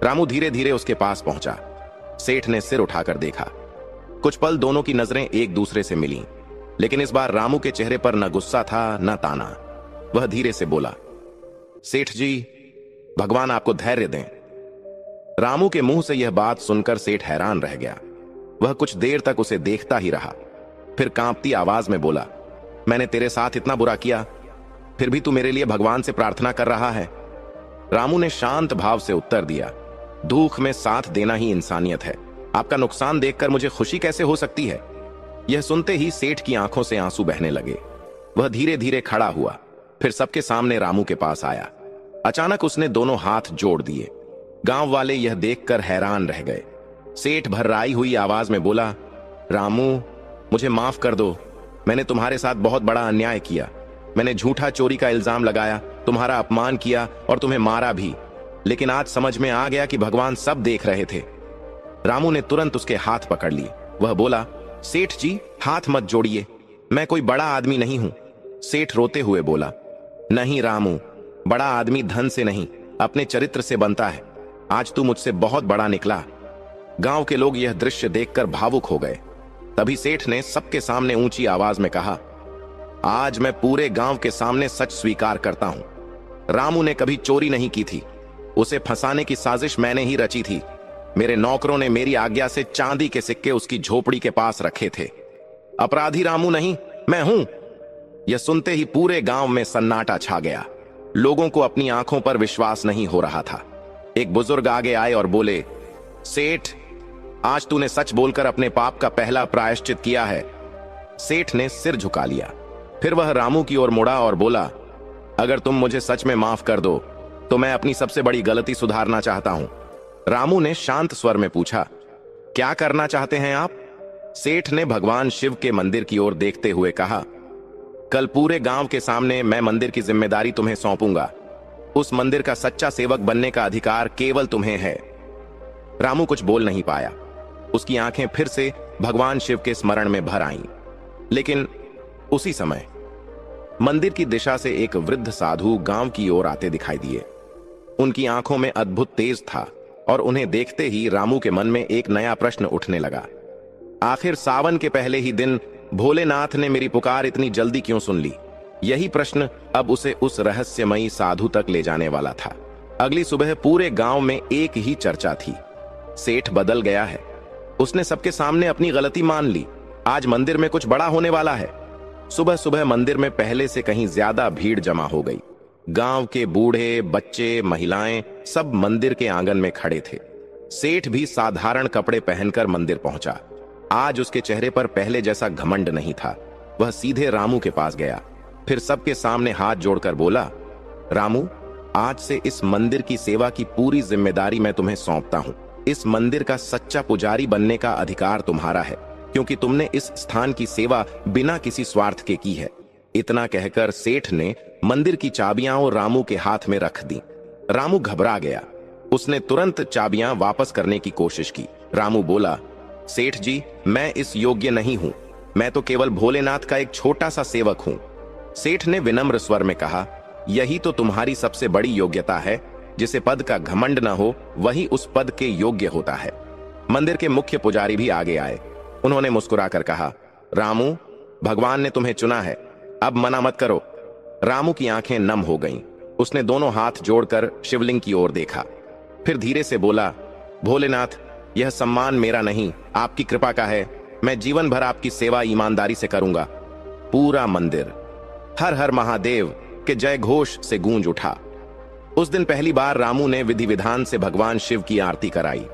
[SPEAKER 1] रामू धीरे धीरे उसके पास पहुंचा। सेठ ने सिर उठाकर देखा। कुछ पल दोनों की नजरें एक दूसरे से मिलीं, लेकिन इस बार रामू के चेहरे पर न गुस्सा था न ताना। वह धीरे से बोला, सेठ जी, भगवान आपको धैर्य दें। रामू के मुंह से यह बात सुनकर सेठ हैरान रह गया। वह कुछ देर तक उसे देखता ही रहा, फिर कांपती आवाज में बोला, मैंने तेरे साथ इतना बुरा किया, फिर भी तू मेरे लिए भगवान से प्रार्थना कर रहा है? रामू ने शांत भाव से उत्तर दिया, दुख में साथ देना ही इंसानियत है। आपका नुकसान देखकर मुझे खुशी कैसे हो सकती है? यह सुनते ही सेठ की आंखों से आंसू बहने लगे। वह धीरे धीरे खड़ा हुआ, फिर सबके सामने रामू के पास आया। अचानक उसने दोनों हाथ जोड़ दिए। गांव वाले यह देखकर हैरान रह गए। सेठ भर्राई हुई आवाज में बोला, रामू, मुझे माफ कर दो। मैंने तुम्हारे साथ बहुत बड़ा अन्याय किया। मैंने झूठा चोरी का इल्जाम लगाया, तुम्हारा अपमान किया और तुम्हें मारा भी। लेकिन आज समझ में आ गया कि भगवान सब देख रहे थे। रामू ने तुरंत उसके हाथ पकड़ लिए। वह बोला, सेठ जी, हाथ मत जोड़िए, मैं कोई बड़ा आदमी नहीं हूं। सेठ रोते हुए बोला, नहीं रामू, बड़ा आदमी धन से नहीं, अपने चरित्र से बनता है। आज तू मुझसे बहुत बड़ा निकला। गांव के लोग यह दृश्य देखकर भावुक हो गए। तभी सेठ ने सबके सामने ऊंची आवाज में कहा, आज मैं पूरे गांव के सामने सच स्वीकार करता हूं। रामू ने कभी चोरी नहीं की थी। उसे फंसाने की साजिश मैंने ही रची थी। मेरे नौकरों ने मेरी आज्ञा से चांदी के सिक्के उसकी झोपड़ी के पास रखे थे। अपराधी रामू नहीं, मैं हूं। यह सुनते ही पूरे गांव में सन्नाटा छा गया। लोगों को अपनी आंखों पर विश्वास नहीं हो रहा था। एक बुजुर्ग आगे आए और बोले, सेठ, आज तूने सच बोलकर अपने पाप का पहला प्रायश्चित किया है। सेठ ने सिर झुका लिया। फिर वह रामू की ओर मुड़ा और बोला, अगर तुम मुझे सच में माफ कर दो तो मैं अपनी सबसे बड़ी गलती सुधारना चाहता हूं। रामू ने शांत स्वर में पूछा, क्या करना चाहते हैं आप? सेठ ने भगवान शिव के मंदिर की ओर देखते हुए कहा, कल पूरे गांव के सामने मैं मंदिर की जिम्मेदारी तुम्हें सौंपूंगा। उस मंदिर का सच्चा सेवक बनने का अधिकार केवल तुम्हें है। रामू कुछ बोल नहीं पाया। उसकी आंखें फिर से भगवान शिव के स्मरण में भर आईं। लेकिन उसी समय मंदिर की दिशा से एक वृद्ध साधु गांव की ओर आते दिखाई दिए। उनकी आंखों में अद्भुत तेज था और उन्हें देखते ही रामू के मन में एक नया प्रश्न उठने लगा। आखिर सावन के पहले ही दिन भोलेनाथ ने मेरी पुकार इतनी जल्दी क्यों सुन ली? यही प्रश्न अब उसे उस रहस्यमयी साधु तक ले जाने वाला था। अगली सुबह पूरे गांव में एक ही चर्चा थी, सेठ बदल गया है। उसने सबके सामने अपनी गलती मान ली। आज मंदिर में कुछ बड़ा होने वाला है। सुबह सुबह मंदिर में पहले से कहीं ज्यादा भीड़ जमा हो गई। गांव के बूढ़े, बच्चे, महिलाएं सब मंदिर के आंगन में खड़े थे। सेठ भी साधारण कपड़े पहनकर मंदिर पहुंचा। आज उसके चेहरे पर पहले जैसा घमंड नहीं था। वह सीधे रामू के पास गया, फिर सबके सामने हाथ जोड़कर बोला, रामू, आज से इस मंदिर की सेवा की पूरी जिम्मेदारी मैं तुम्हें सौंपता हूं। इस मंदिर का सच्चा पुजारी बनने का अधिकार तुम्हारा है, क्योंकि तुमने इस स्थान की सेवा बिना किसी स्वार्थ के की है। इतना कहकर सेठ ने मंदिर की चाबियां रामू के हाथ में रख दी। रामू घबरा गया। उसने तुरंत चाबियां वापस करने की कोशिश की। रामू बोला, सेठ जी, मैं इस योग्य नहीं हूं। मैं तो केवल भोलेनाथ का एक छोटा सा सेवक हूं। सेठ ने विनम्र स्वर में कहा, यही तो तुम्हारी सबसे बड़ी योग्यता है। जिसे पद का घमंड न हो वही उस पद के योग्य होता है। मंदिर के मुख्य पुजारी भी आगे आए। उन्होंने मुस्कुराकर कहा, रामू, भगवान ने तुम्हें चुना है, अब मना मत करो। रामू की आंखें नम हो गईं। उसने दोनों हाथ जोड़कर शिवलिंग की ओर देखा, फिर धीरे से बोला, भोलेनाथ, यह सम्मान मेरा नहीं, आपकी कृपा का है। मैं जीवन भर आपकी सेवा ईमानदारी से करूंगा। पूरा मंदिर हर हर महादेव के जय घोष से गूंज उठा। उस दिन पहली बार रामू ने विधि विधान से भगवान शिव की आरती कराई।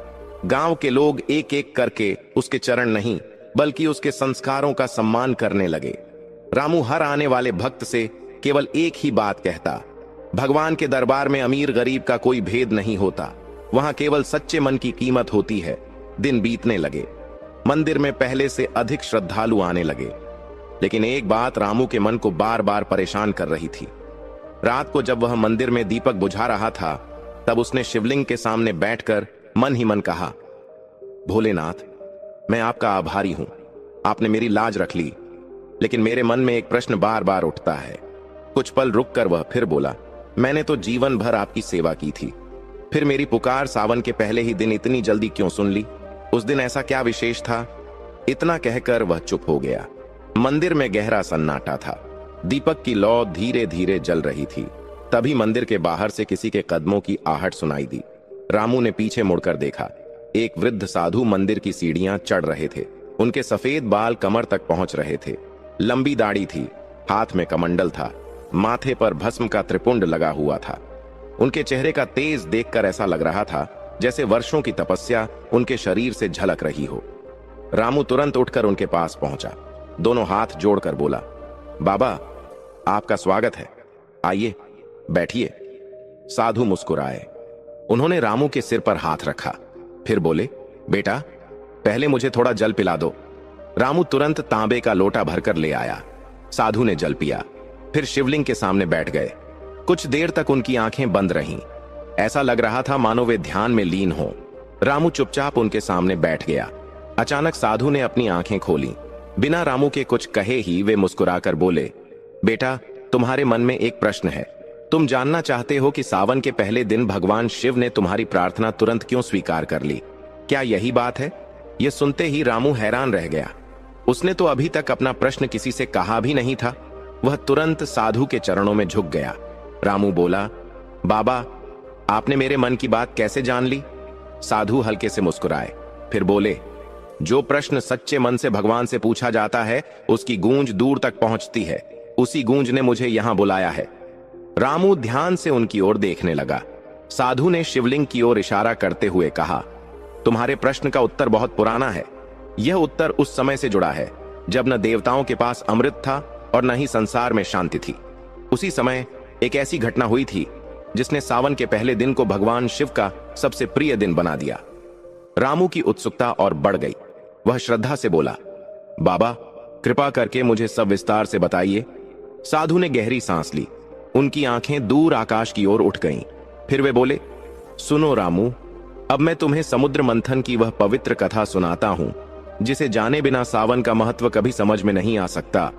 [SPEAKER 1] गांव के लोग एक एक करके उसके चरण नहीं बल्कि उसके संस्कारों का सम्मान करने लगे। रामू हर आने वाले भक्त से केवल एक ही बात कहता, भगवान के दरबार में अमीर गरीब का कोई भेद नहीं होता, वहां केवल सच्चे मन की कीमत होती है। दिन बीतने लगे। मंदिर में पहले से अधिक श्रद्धालु आने लगे। लेकिन एक बात रामू के मन को बार बार परेशान कर रही थी। रात को जब वह मंदिर में दीपक बुझा रहा था, तब उसने शिवलिंग के सामने बैठकर मन ही मन कहा, भोलेनाथ, मैं आपका आभारी हूं। आपने मेरी लाज रख ली। लेकिन मेरे मन में एक प्रश्न बार बार उठता है। कुछ पल रुककर वह फिर बोला, मैंने तो जीवन भर आपकी सेवा की थी, फिर मेरी पुकार सावन के पहले ही दिन इतनी जल्दी क्यों सुन ली? उस दिन ऐसा क्या विशेष था? इतना कहकर वह चुप हो गया। मंदिर में गहरा सन्नाटा था। दीपक की लौ धीरे धीरे जल रही थी। तभी मंदिर के बाहर से किसी के कदमों की आहट सुनाई दी। रामू ने पीछे मुड़कर देखा। एक वृद्ध साधु मंदिर की सीढ़ियां चढ़ रहे थे। उनके सफेद बाल कमर तक पहुंच रहे थे। लंबी दाढ़ी थी, हाथ में कमंडल था, माथे पर भस्म का त्रिपुंड लगा हुआ था। उनके चेहरे का तेज देखकर ऐसा लग रहा था जैसे वर्षों की तपस्या उनके शरीर से झलक रही हो। रामू तुरंत उठकर उनके पास पहुंचा, दोनों हाथ जोड़कर बोला, बाबा आपका स्वागत है, आइए बैठिए। साधु मुस्कुराए। उन्होंने रामू के सिर पर हाथ रखा, फिर बोले, बेटा पहले मुझे थोड़ा जल पिला दो। रामू तुरंत तांबे का लोटा भरकर ले आया। साधु ने जल पिया, फिर शिवलिंग के सामने बैठ गए। कुछ देर तक उनकी आंखें बंद रहीं। ऐसा लग रहा था मानो वे ध्यान में लीन हो। रामू चुपचाप उनके सामने बैठ गया। अचानक साधु ने अपनी आंखें खोली। बिना रामू के कुछ कहे ही वे मुस्कुराकर बोले, बेटा तुम्हारे मन में एक प्रश्न है। तुम जानना चाहते हो कि सावन के पहले दिन भगवान शिव ने तुम्हारी प्रार्थना तुरंत क्यों स्वीकार कर ली। क्या यही बात है? यह सुनते ही रामू हैरान रह गया। उसने तो अभी तक अपना प्रश्न किसी से कहा भी नहीं था। वह तुरंत साधु के चरणों में झुक गया। रामू बोला, बाबा आपने मेरे मन की बात कैसे जान ली? साधु हल्के से मुस्कुराए, फिर बोले, जो प्रश्न सच्चे मन से भगवान से पूछा जाता है उसकी गूंज दूर तक पहुंचती है। उसी गूंज ने मुझे यहां बुलाया है। रामू ध्यान से उनकी ओर देखने लगा। साधु ने शिवलिंग की ओर इशारा करते हुए कहा, तुम्हारे प्रश्न का उत्तर बहुत पुराना है। यह उत्तर उस समय से जुड़ा है जब न देवताओं के पास अमृत था और न ही संसार में शांति थी। उसी समय एक ऐसी घटना हुई थी जिसने सावन के पहले दिन को भगवान शिव का सबसे प्रिय दिन बना दिया। रामू की उत्सुकता और बढ़ गई। वह श्रद्धा से बोला, बाबा कृपा करके मुझे सब विस्तार से बताइए। साधु ने गहरी सांस ली। उनकी आंखें दूर आकाश की ओर उठ गईं। फिर वे बोले, सुनो रामू, अब मैं तुम्हें समुद्र मंथन की वह पवित्र कथा सुनाता हूं जिसे जाने बिना सावन का महत्व कभी समझ में नहीं आ सकता।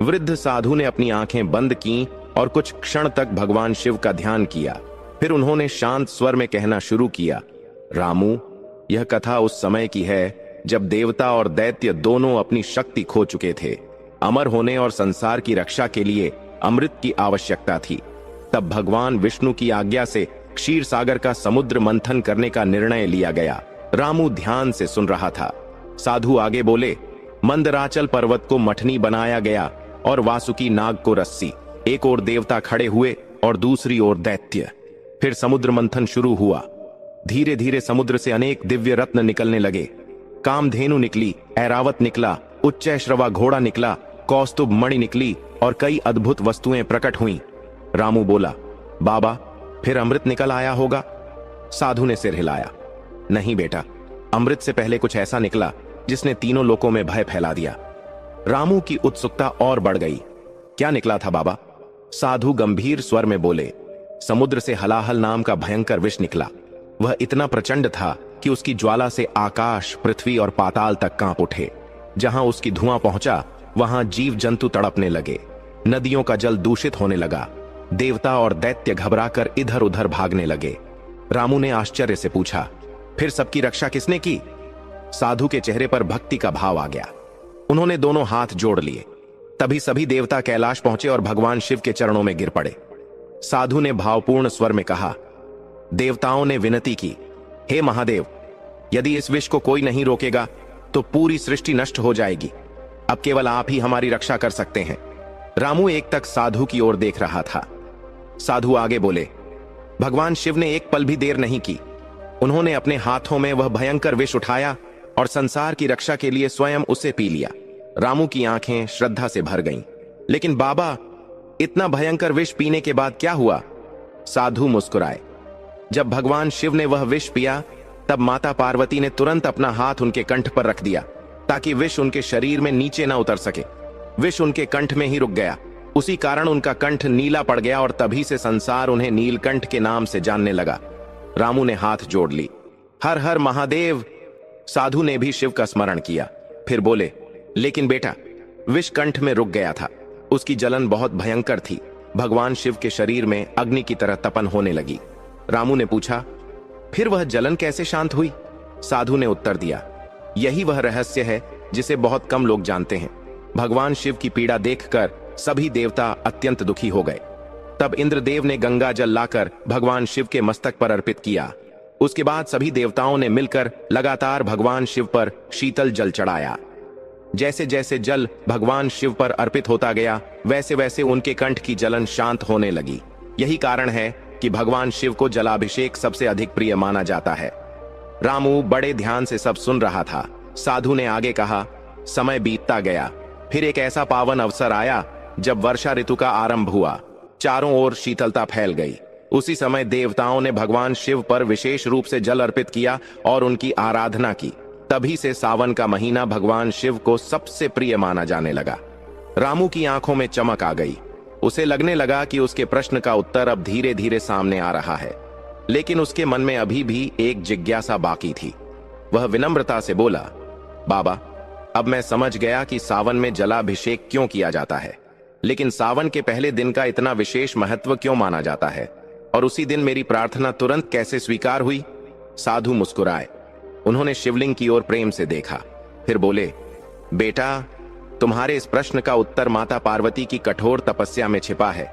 [SPEAKER 1] वृद्ध साधु ने अपनी आंखें बंद की और कुछ क्षण तक भगवान शिव का ध्यान किया। फिर उन्होंने शांत स्वर में कहना शुरू किया, रामू यह कथा उस समय की है जब देवता और दैत्य दोनों अपनी शक्ति खो चुके थे। अमर होने और संसार की रक्षा के लिए अमृत की आवश्यकता थी। तब भगवान विष्णु की आज्ञा से क्षीर सागर का समुद्र मंथन करने का निर्णय लिया गया। रामू ध्यान से सुन रहा था। साधु आगे बोले, मंदराचल पर्वत को मठनी बनाया गया और वासुकी नाग को रस्सी। एक ओर देवता खड़े हुए और दूसरी ओर दैत्य। फिर समुद्र मंथन शुरू हुआ। धीरे धीरे समुद्र से अनेक दिव्य रत्न निकलने लगे। कामधेनु निकली, ऐरावत निकला, उच्चैश्रवा घोड़ा निकला, कौस्तुभ मणि निकली और कई अद्भुत वस्तुएं प्रकट हुईं। रामू बोला, बाबा फिर अमृत निकल आया होगा? साधु ने सिर हिलाया, नहीं बेटा, अमृत से पहले कुछ ऐसा निकला जिसने तीनों लोकों में भय फैला दिया। रामू की उत्सुकता और बढ़ गई। क्या निकला था बाबा? साधु गंभीर स्वर में बोले, समुद्र से हलाहल नाम का भयंकर विष निकला। वह इतना प्रचंड था कि उसकी ज्वाला से आकाश, पृथ्वी और पाताल तक कांप उठे। जहां उसकी धुआं पहुंचा वहां जीव जंतु तड़पने लगे। नदियों का जल दूषित होने लगा। देवता और दैत्य घबराकर इधर उधर भागने लगे। रामू ने आश्चर्य से पूछा, फिर सबकी रक्षा किसने की? साधु के चेहरे पर भक्ति का भाव आ गया। उन्होंने दोनों हाथ जोड़ लिए। तभी सभी देवता कैलाश पहुंचे और भगवान शिव के चरणों में गिर पड़े। साधु ने भावपूर्ण स्वर में कहा, देवताओं ने विनती की, हे महादेव, यदि इस विष को कोई नहीं रोकेगा तो पूरी सृष्टि नष्ट हो जाएगी। अब केवल आप ही हमारी रक्षा कर सकते हैं। रामू एक तक साधु की ओर देख रहा था। साधु आगे बोले, भगवान शिव ने एक पल भी देर नहीं की। उन्होंने अपने हाथों में वह भयंकर विष उठाया और संसार की रक्षा के लिए स्वयं उसे पी लिया। रामू की आंखें श्रद्धा से भर गईं। लेकिन बाबा, इतना भयंकर विष पीने के बाद क्या हुआ? साधु मुस्कुराए। जब भगवान शिव ने वह विष पिया तब माता पार्वती ने तुरंत अपना हाथ उनके कंठ पर रख दिया ताकि विष उनके शरीर में नीचे न उतर सके। विष उनके कंठ में ही रुक गया। उसी कारण उनका कंठ नीला पड़ गया और तभी से संसार उन्हें नीलकंठ के नाम से जानने लगा। रामू ने हाथ जोड़ ली। हर हर महादेव। साधु ने भी शिव का स्मरण किया। फिर बोले, लेकिन बेटा, विष कंठ में रुक गया था। उसकी जलन बहुत भयंकर थी। भगवान शिव के शरीर में अग्नि की तरह तपन होने लगी। रामू ने पूछा, फिर वह जलन कैसे शांत हुई? साधु ने उत्तर दिया, यही वह रहस्य है जिसे बहुत कम लोग जानते हैं। भगवान शिव की पीड़ा देखकर सभी देवता अत्यंत दुखी हो गए। तब इंद्रदेव ने गंगा जल लाकर भगवान शिव के मस्तक पर अर्पित किया। उसके बाद सभी देवताओं ने मिलकर लगातार भगवान शिव पर शीतल जल चढ़ाया। जैसे जैसे जल भगवान शिव पर अर्पित होता गया वैसे वैसे उनके कंठ की जलन शांत होने लगी। यही कारण है कि भगवान शिव को जलाभिषेक सबसे अधिक प्रिय माना जाता है। रामू बड़े ध्यान से सब सुन रहा था। साधु ने आगे कहा, समय बीतता गया। फिर एक ऐसा पावन अवसर आया जब वर्षा ऋतु का आरंभ हुआ। चारों ओर शीतलता फैल गई। उसी समय देवताओं ने भगवान शिव पर विशेष रूप से जल अर्पित किया और उनकी आराधना की। तभी से सावन का महीना भगवान शिव को सबसे प्रिय माना जाने लगा। रामू की आंखों में चमक आ गई। उसे लगने लगा कि उसके प्रश्न का उत्तर अब धीरे धीरे सामने आ रहा है, लेकिन उसके मन में अभी भी एक जिज्ञासा बाकी थी। वह विनम्रता से बोला, बाबा, अब मैं समझ गया कि सावन में जलाभिषेक क्यों किया जाता है, लेकिन सावन के पहले दिन का इतना विशेष महत्व क्यों माना जाता है, और उसी दिन मेरी प्रार्थना तुरंत कैसे स्वीकार हुई। साधु मुस्कुराए। उन्होंने शिवलिंग की ओर प्रेम से देखा, फिर बोले, बेटा, तुम्हारे इस प्रश्न का उत्तर माता पार्वती की कठोर तपस्या में छिपा है।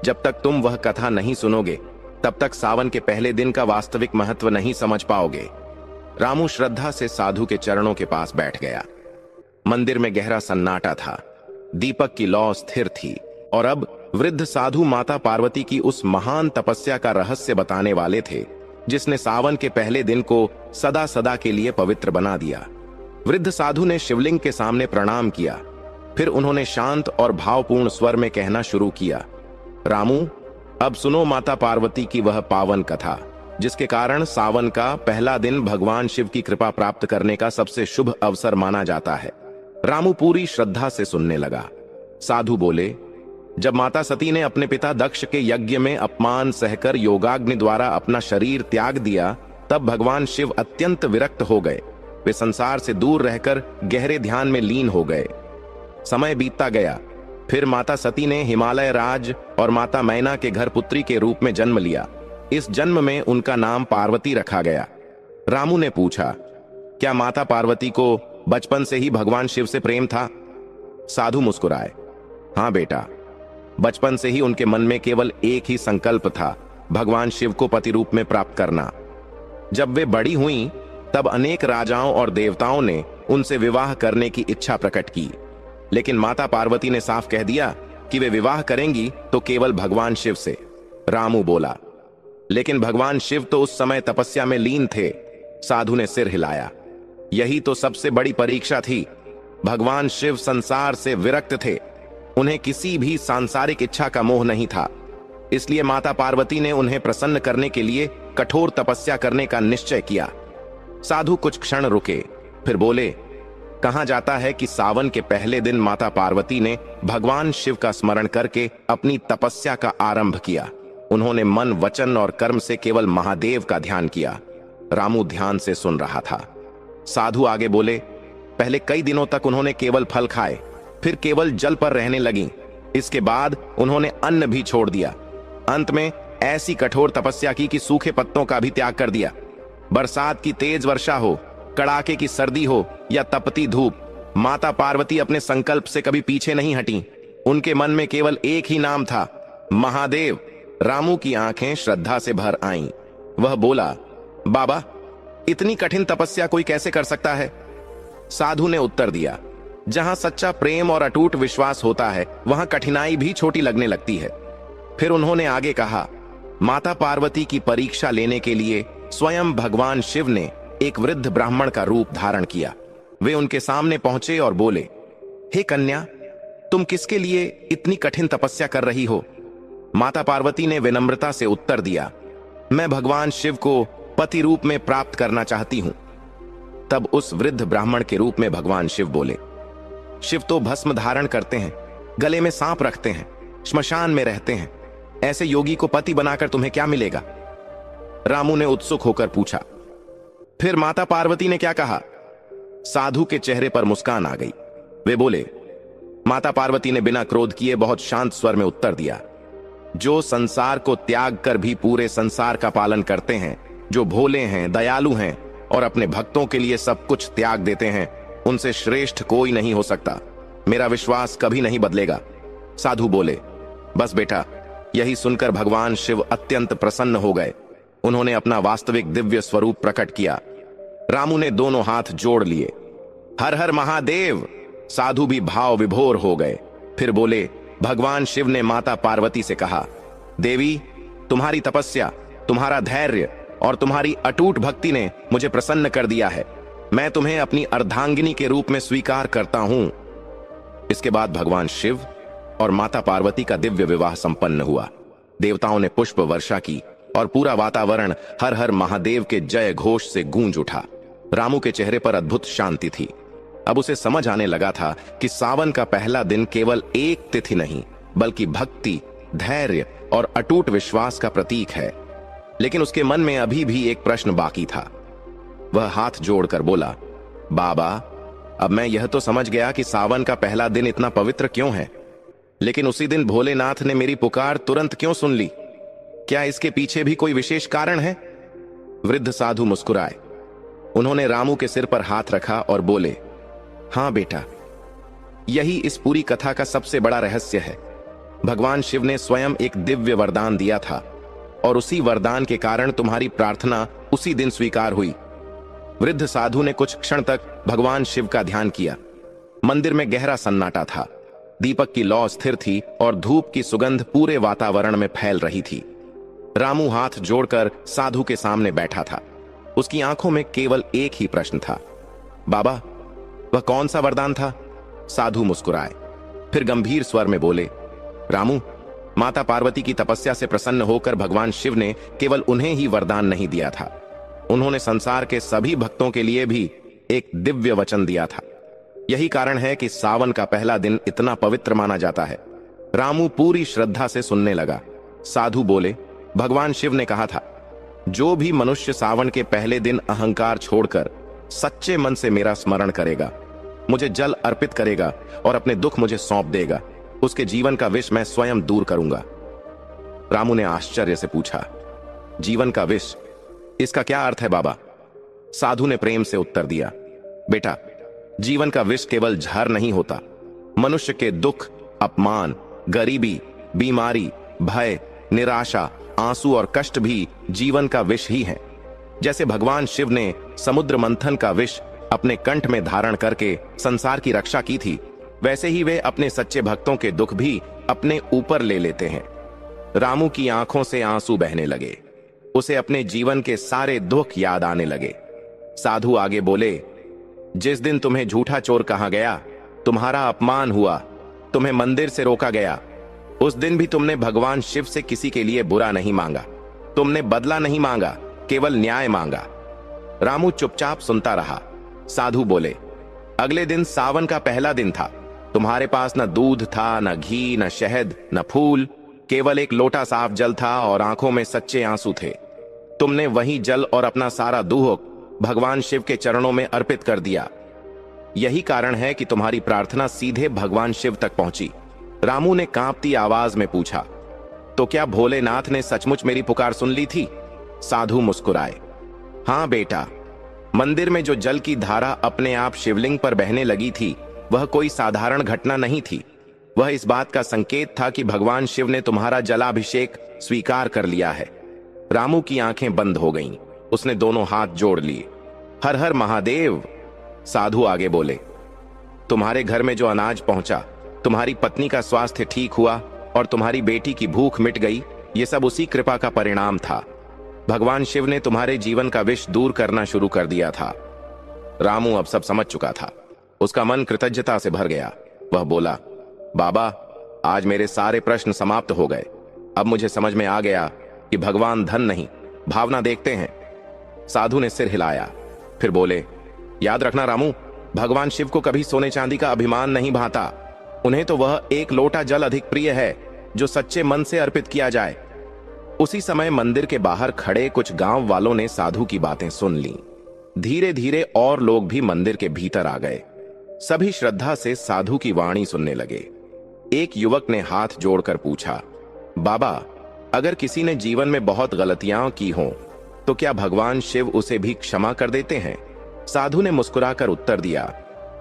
[SPEAKER 1] जब तक तुम वह कथा नहीं सुनोगे, तब तक सावन के पहले दिन का वास्तविक महत्व नहीं समझ पाओगे। रामू श्रद्धा से साधु के चरणों के पास बैठ गया। मंदिर में गहरा सन्नाटा था। दीपक की लौ स्थिर थी और अब वृद्ध साधु माता पार्वती की उस महान तपस्या का रहस्य बताने वाले थे, जिसने सावन के पहले दिन को सदा सदा के लिए पवित्र बना दिया। वृद्ध साधु ने शिवलिंग के सामने प्रणाम किया। फिर उन्होंने शांत और भावपूर्ण स्वर में कहना शुरू किया, रामू, अब सुनो माता पार्वती की वह पावन कथा, जिसके कारण सावन का पहला दिन भगवान शिव की कृपा प्राप्त करने का सबसे शुभ अवसर माना जाता है। रामू पूरी श्रद्धा से सुनने लगा। साधु बोले, जब माता सती ने अपने पिता दक्ष के यज्ञ में अपमान सहकर योगाग्नि द्वारा अपना शरीर त्याग दिया, तब भगवान शिव अत्यंत विरक्त हो गए। वे संसार से दूर रहकर गहरे ध्यान में लीन हो गए। समय बीतता गया। फिर माता सती ने हिमालय राज और माता मैना के घर पुत्री के रूप में जन्म लिया। इस जन्म में उनका नाम पार्वती रखा गया। रामू ने पूछा, क्या माता पार्वती को बचपन से ही भगवान शिव से प्रेम था? साधु मुस्कुराए, हाँ बेटा, बचपन से ही उनके मन में केवल एक ही संकल्प था, भगवान शिव को पति रूप में प्राप्त करना। जब वे बड़ी हुईं, तब अनेक राजाओं और देवताओं ने उनसे विवाह करने की इच्छा प्रकट की, लेकिन माता पार्वती ने साफ कह दिया कि वे विवाह करेंगी तो केवल भगवान शिव से। रामू बोला, लेकिन भगवान शिव तो उस समय तपस्या में लीन थे। साधु ने सिर हिलाया। यही तो सबसे बड़ी परीक्षा थी। भगवान शिव संसार से विरक्त थे। उन्हें किसी भी सांसारिक इच्छा का मोह नहीं था। इसलिए माता पार्वती ने उन्हें प्रसन्न करने के लिए कठोर तपस्या करने का निश्चय किया। साधु कुछ क्षण रुके, फिर बोले, कहा जाता है कि सावन के पहले दिन माता पार्वती ने भगवान शिव का स्मरण करके अपनी तपस्या का आरंभ किया। उन्होंने मन, वचन और कर्म से केवल महादेव का ध्यान किया। रामू ध्यान से सुन रहा था। साधु आगे बोले, पहले कई दिनों तक उन्होंने केवल फल खाए, फिर केवल जल पर रहने लगी। इसके बाद उन्होंने अन्न भी छोड़ दिया। अंत में ऐसी कठोर तपस्या की कि सूखे पत्तों का भी त्याग कर दिया। बरसात की तेज वर्षा हो, कड़ाके की सर्दी हो या तपती धूप, माता पार्वती अपने संकल्प से कभी पीछे नहीं हटी। उनके मन में केवल एक ही नाम था, महादेव। रामू की आंखें श्रद्धा से भर आईं। वह बोला, बाबा, इतनी कठिन तपस्या कोई कैसे कर सकता है? साधु ने उत्तर दिया, जहां सच्चा प्रेम और अटूट विश्वास होता है, वहां कठिनाई भी छोटी लगने लगती है। फिर उन्होंने आगे कहा, माता पार्वती की परीक्षा लेने के लिए स्वयं भगवान शिव ने एक वृद्ध ब्राह्मण का रूप धारण किया। वे उनके सामने पहुंचे और बोले, हे कन्या, तुम किसके लिए इतनी कठिन तपस्या कर रही हो? माता पार्वती ने विनम्रता से उत्तर दिया, मैं भगवान शिव को पति रूप में प्राप्त करना चाहती हूं। तब उस वृद्ध ब्राह्मण के रूप में भगवान शिव बोले, शिव तो भस्म धारण करते हैं, गले में सांप रखते हैं, श्मशान में रहते हैं। ऐसे योगी को पति बनाकर तुम्हें क्या मिलेगा? रामू ने उत्सुक होकर पूछा, फिर माता पार्वती ने क्या कहा? साधु के चेहरे पर मुस्कान आ गई। वे बोले, माता पार्वती ने बिना क्रोध किए बहुत शांत स्वर में उत्तर दिया, जो संसार को त्याग कर भी पूरे संसार का पालन करते हैं, जो भोले हैं, दयालु हैं और अपने भक्तों के लिए सब कुछ त्याग देते हैं, उनसे श्रेष्ठ कोई नहीं हो सकता। मेरा विश्वास कभी नहीं बदलेगा। साधु बोले, बस बेटा। यही सुनकर भगवान शिव अत्यंत प्रसन्न हो गए। उन्होंने अपना वास्तविक दिव्य स्वरूप प्रकट किया। रामू ने दोनों हाथ जोड़ लिए। हर हर महादेव। साधु भी भाव विभोर हो गए। फिर बोले, भगवान शिव ने माता पार्वती से कहा, देवी, तुम्हारी तपस्या, तुम्हारा धैर्य और तुम्हारी अटूट भक्ति ने मुझे प्रसन्न कर दिया है। मैं तुम्हें अपनी अर्धांगिनी के रूप में स्वीकार करता हूं। इसके बाद भगवान शिव और माता पार्वती का दिव्य विवाह संपन्न हुआ। देवताओं ने पुष्प वर्षा की और पूरा वातावरण हर हर महादेव के जय घोष से गूंज उठा। रामू के चेहरे पर अद्भुत शांति थी। अब उसे समझ आने लगा था कि सावन का पहला दिन केवल एक तिथि नहीं, बल्कि भक्ति, धैर्य और अटूट विश्वास का प्रतीक है। लेकिन उसके मन में अभी भी एक प्रश्न बाकी था। वह हाथ जोड़कर बोला, बाबा, अब मैं यह तो समझ गया कि सावन का पहला दिन इतना पवित्र क्यों है, लेकिन उसी दिन भोलेनाथ ने मेरी पुकार तुरंत क्यों सुन ली? क्या इसके पीछे भी कोई विशेष कारण है? वृद्ध साधु मुस्कुराए। उन्होंने रामू के सिर पर हाथ रखा और बोले, हां बेटा, यही इस पूरी कथा का सबसे बड़ा रहस्य है। भगवान शिव ने स्वयं एक दिव्य वरदान दिया था और उसी वरदान के कारण तुम्हारी प्रार्थना उसी दिन स्वीकार हुई। वृद्ध साधु ने कुछ क्षण तक भगवान शिव का ध्यान किया। मंदिर में गहरा सन्नाटा था। दीपक की लौ स्थिर थी और धूप की सुगंध पूरे वातावरण में फैल रही थी। रामू हाथ जोड़कर साधु के सामने बैठा था। उसकी आंखों में केवल एक ही प्रश्न था, बाबा, वह कौन सा वरदान था? साधु मुस्कुराए, फिर गंभीर स्वर में बोले, रामू, माता पार्वती की तपस्या से प्रसन्न होकर भगवान शिव ने केवल उन्हें ही वरदान नहीं दिया था, उन्होंने संसार के सभी भक्तों के लिए भी एक दिव्य वचन दिया था। यही कारण है कि सावन का पहला दिन इतना पवित्र माना जाता है। रामू पूरी श्रद्धा से सुनने लगा। साधु बोले, भगवान शिव ने कहा था, जो भी मनुष्य सावन के पहले दिन अहंकार छोड़कर सच्चे मन से मेरा स्मरण करेगा, मुझे जल अर्पित करेगा और अपने दुख मुझे सौंप देगा, उसके जीवन का विष मैं स्वयं दूर करूंगा। रामू ने आश्चर्य से पूछा, जीवन का विष, इसका क्या अर्थ है बाबा? साधु ने प्रेम से उत्तर दिया, बेटा, जीवन का विष केवल जहर नहीं होता। मनुष्य के दुख, अपमान, गरीबी, बीमारी, भय, निराशा, आंसू और कष्ट भी जीवन का विष ही है। जैसे भगवान शिव ने समुद्र मंथन का विष अपने कंठ में धारण करके संसार की रक्षा की थी, वैसे ही वे अपने सच्चे भक्तों के दुख भी अपने ऊपर ले लेते हैं। रामू की आंखों से आंसू बहने लगे। उसे अपने जीवन के सारे दुख याद आने लगे। साधु आगे बोले, जिस दिन तुम्हें झूठा चोर कहा गया, तुम्हारा अपमान हुआ, तुम्हें मंदिर से रोका गया, उस दिन भी तुमने भगवान शिव से किसी के लिए बुरा नहीं मांगा। तुमने बदला नहीं मांगा, केवल न्याय मांगा। रामू चुपचाप सुनता रहा। साधु बोले, अगले दिन सावन का पहला दिन था। तुम्हारे पास न दूध था, न घी, न शहद, न फूल, केवल एक लोटा साफ जल था और आंखों में सच्चे आंसू थे। तुमने वही जल और अपना सारा दुख भगवान शिव के चरणों में अर्पित कर दिया। यही कारण है कि तुम्हारी प्रार्थना सीधे भगवान शिव तक पहुंची। रामू ने कांपती आवाज में पूछा, तो क्या भोलेनाथ ने सचमुच मेरी पुकार सुन ली थी? साधु मुस्कुराए, हां बेटा, मंदिर में जो जल की धारा अपने आप शिवलिंग पर बहने लगी थी, वह कोई साधारण घटना नहीं थी। वह इस बात का संकेत था कि भगवान शिव ने तुम्हारा जलाभिषेक स्वीकार कर लिया है। रामू की आंखें बंद हो गईं। उसने दोनों हाथ जोड़ लिए। हर हर महादेव। साधु आगे बोले, तुम्हारे घर में जो अनाज पहुंचा, तुम्हारी पत्नी का स्वास्थ्य ठीक हुआ और तुम्हारी बेटी की भूख मिट गई, ये सब उसी कृपा का परिणाम था। भगवान शिव ने तुम्हारे जीवन का विष दूर करना शुरू कर दिया था। रामू अब सब समझ चुका था। उसका मन कृतज्ञता से भर गया। वह बोला, बाबा, आज मेरे सारे प्रश्न समाप्त हो गए। अब मुझे समझ में आ गया कि भगवान धन नहीं, भावना देखते हैं। साधु ने सिर हिलाया, फिर बोले, याद रखना रामू, भगवान शिव को कभी सोने चांदी का अभिमान नहीं भाता। उन्हें तो वह एक लोटा जल अधिक प्रिय है जो सच्चे मन से अर्पित किया जाए। उसी समय मंदिर के बाहर खड़े कुछ गांव वालों ने साधु की बातें सुन ली। धीरे धीरे और लोग भी मंदिर के भीतर आ गए। सभी श्रद्धा से साधु की वाणी सुनने लगे। एक युवक ने हाथ जोड़कर पूछा, बाबा, अगर किसी ने जीवन में बहुत गलतियां की हों, तो क्या भगवान शिव उसे भी क्षमा कर देते हैं? साधु ने मुस्कुराकर उत्तर दिया,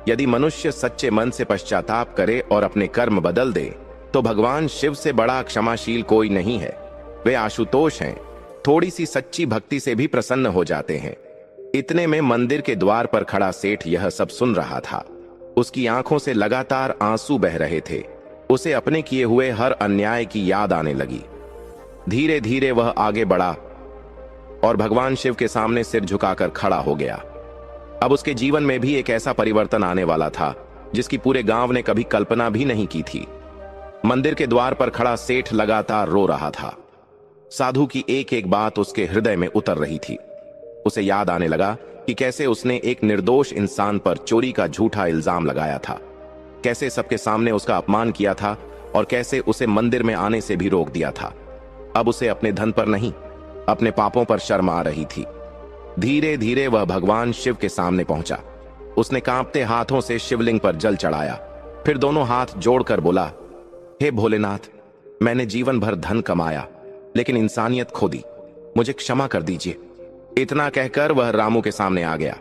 [SPEAKER 1] यदि मनुष्य सच्चे मन से पश्चाताप करे और अपने कर्म बदल दे, तो भगवान शिव से बड़ा क्षमाशील कोई नहीं है। वे आशुतोष हैं, थोड़ी सी सच्ची भक्ति से भी प्रसन्न हो जाते हैं। इतने में मंदिर के द्वार पर खड़ा सेठ यह सब सुन रहा था। उसकी आंखों से लगातार आंसू बह रहे थे। उसे अपने किए हुए हर अन्याय की याद आने लगी। धीरे धीरे वह आगे बढ़ा और भगवान शिव के सामने सिर झुकाकर खड़ा हो गया। अब उसके जीवन में भी एक ऐसा परिवर्तन आने वाला था जिसकी पूरे गांव ने कभी कल्पना भी नहीं की थी। मंदिर के द्वार पर खड़ा सेठ लगातार रो रहा था। साधु की एक एक बात उसके हृदय में उतर रही थी। उसे याद आने लगा कि कैसे उसने एक निर्दोष इंसान पर चोरी का झूठा इल्जाम लगाया था, कैसे सबके सामने उसका अपमान किया था और कैसे उसे मंदिर में आने से भी रोक दिया था। अब उसे अपने धन पर नहीं, अपने पापों पर शर्म आ रही थी। धीरे धीरे वह भगवान शिव के सामने पहुंचा। उसने कांपते हाथों से शिवलिंग पर जल चढ़ाया, फिर दोनों हाथ जोड़कर बोला, हे भोलेनाथ, मैंने जीवन भर धन कमाया लेकिन इंसानियत खो दी, मुझे क्षमा कर दीजिए। इतना कहकर वह रामू के सामने आ गया।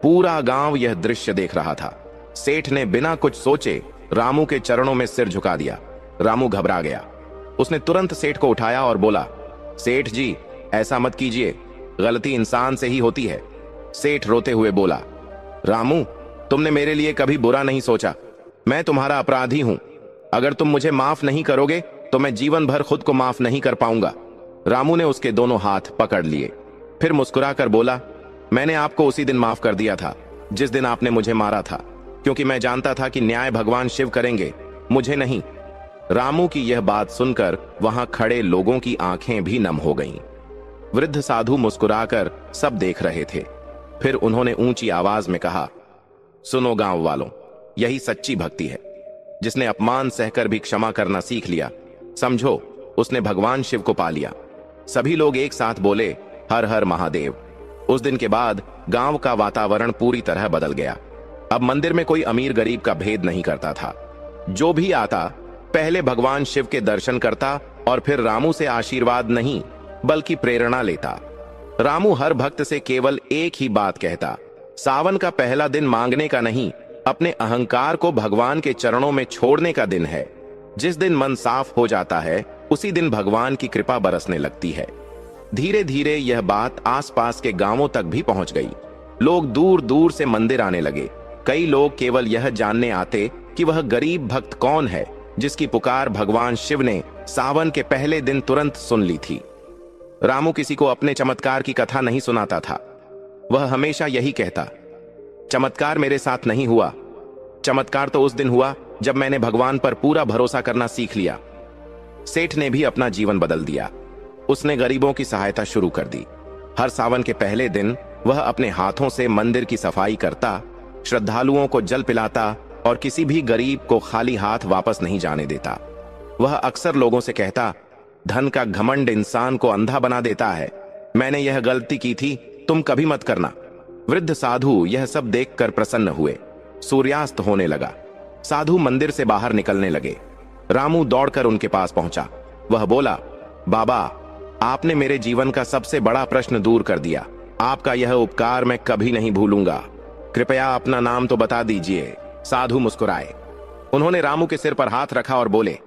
[SPEAKER 1] पूरा गांव यह दृश्य देख रहा था। सेठ ने बिना कुछ सोचे रामू के चरणों में सिर झुका दिया। रामू घबरा गया। उसने तुरंत सेठ को उठाया और बोला, सेठ जी, ऐसा मत कीजिए, गलती इंसान से ही होती है। सेठ रोते हुए बोला, रामू, तुमने मेरे लिए कभी बुरा नहीं सोचा, मैं तुम्हारा अपराधी हूं। अगर तुम मुझे माफ नहीं करोगे तो मैं जीवन भर खुद को माफ नहीं कर पाऊंगा। रामू ने उसके दोनों हाथ पकड़ लिए, फिर मुस्कुराकर बोला, मैंने आपको उसी दिन माफ कर दिया था जिस दिन आपने मुझे मारा था, क्योंकि मैं जानता था कि न्याय भगवान शिव करेंगे, मुझे नहीं। रामू की यह बात सुनकर वहां खड़े लोगों की आंखें भी नम हो गईं। वृद्ध साधु मुस्कुराकर सब देख रहे थे। फिर उन्होंने ऊंची आवाज में कहा, सुनो गांव वालों, यही सच्ची भक्ति है। जिसने अपमान सहकर भी क्षमा करना सीख लिया, समझो उसने भगवान शिव को पा लिया। सभी लोग एक साथ बोले, हर हर महादेव। उस दिन के बाद गांव का वातावरण पूरी तरह बदल गया। अब मंदिर में कोई अमीर गरीब का भेद नहीं करता था। जो भी आता पहले भगवान शिव के दर्शन करता और फिर रामू से आशीर्वाद नहीं बल्कि प्रेरणा लेता। रामू हर भक्त से केवल एक ही बात कहता, सावन का पहला दिन मांगने का नहीं, अपने अहंकार को भगवान के चरणों में छोड़ने का दिन है। जिस दिन मन साफ हो जाता है उसी दिन भगवान की कृपा बरसने लगती है। धीरे धीरे यह बात आसपास के गांवों तक भी पहुंच गई। लोग दूर दूर से मंदिर आने लगे। कई लोग केवल यह जानने आते कि वह गरीब भक्त कौन है जिसकी पुकार भगवान शिव ने सावन के पहले दिन तुरंत सुन ली थी। रामू किसी को अपने चमत्कार की कथा नहीं सुनाता था। वह हमेशा यही कहता, चमत्कार मेरे साथ नहीं हुआ, चमत्कार तो उस दिन हुआ जब मैंने भगवान पर पूरा भरोसा करना सीख लिया। सेठ ने भी अपना जीवन बदल दिया। उसने गरीबों की सहायता शुरू कर दी। हर सावन के पहले दिन वह अपने हाथों से मंदिर की सफाई करता, श्रद्धालुओं को जल पिलाता और किसी भी गरीब को खाली हाथ वापस नहीं जाने देता। वह अक्सर लोगों से कहता, धन का घमंड इंसान को अंधा बना देता है, मैंने यह गलती की थी, तुम कभी मत करना। वृद्ध साधु यह सब देखकर प्रसन्न हुए। सूर्यास्त होने लगा। साधु मंदिर से बाहर निकलने लगे। रामू दौड़कर उनके पास पहुंचा। वह बोला, बाबा, आपने मेरे जीवन का सबसे बड़ा प्रश्न दूर कर दिया। आपका यह उपकार मैं कभी नहीं भूलूंगा। कृपया अपना नाम तो बता दीजिए। साधु मुस्कुराए। उन्होंने रामू के सिर पर हाथ रखा और बोले,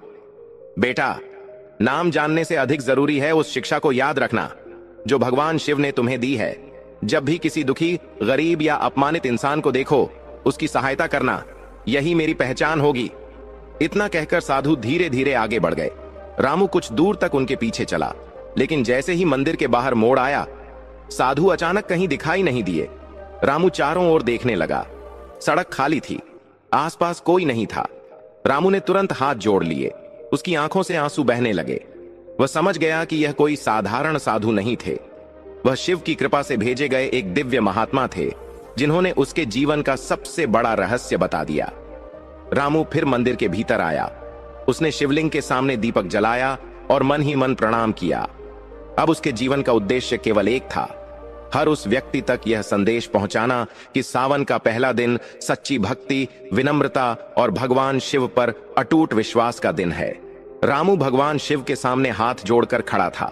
[SPEAKER 1] बेटा, नाम जानने से अधिक जरूरी है उस शिक्षा को याद रखना जो भगवान शिव ने तुम्हें दी है। जब भी किसी दुखी, गरीब या अपमानित इंसान को देखो, उसकी सहायता करना, यही मेरी पहचान होगी। इतना कहकर साधु धीरे धीरे आगे बढ़ गए। रामू कुछ दूर तक उनके पीछे चला, लेकिन जैसे ही मंदिर के बाहर मोड़ आया, साधु अचानक कहीं दिखाई नहीं दिए। रामू चारों ओर देखने लगा। सड़क खाली थी, आसपास कोई नहीं था। रामू ने तुरंत हाथ जोड़ लिए। उसकी आंखों से आंसू बहने लगे। वह समझ गया कि यह कोई साधारण साधु नहीं थे। वह शिव की कृपा से भेजे गए एक दिव्य महात्मा थे जिन्होंने उसके जीवन का सबसे बड़ा रहस्य बता दिया। रामू फिर मंदिर के भीतर आया। उसने शिवलिंग के सामने दीपक जलाया और मन ही मन प्रणाम किया। अब उसके जीवन का उद्देश्य केवल एक था, हर उस व्यक्ति तक यह संदेश पहुंचाना कि सावन का पहला दिन सच्ची भक्ति, विनम्रता और भगवान शिव पर अटूट विश्वास का दिन है। रामू भगवान शिव के सामने हाथ जोड़कर खड़ा था।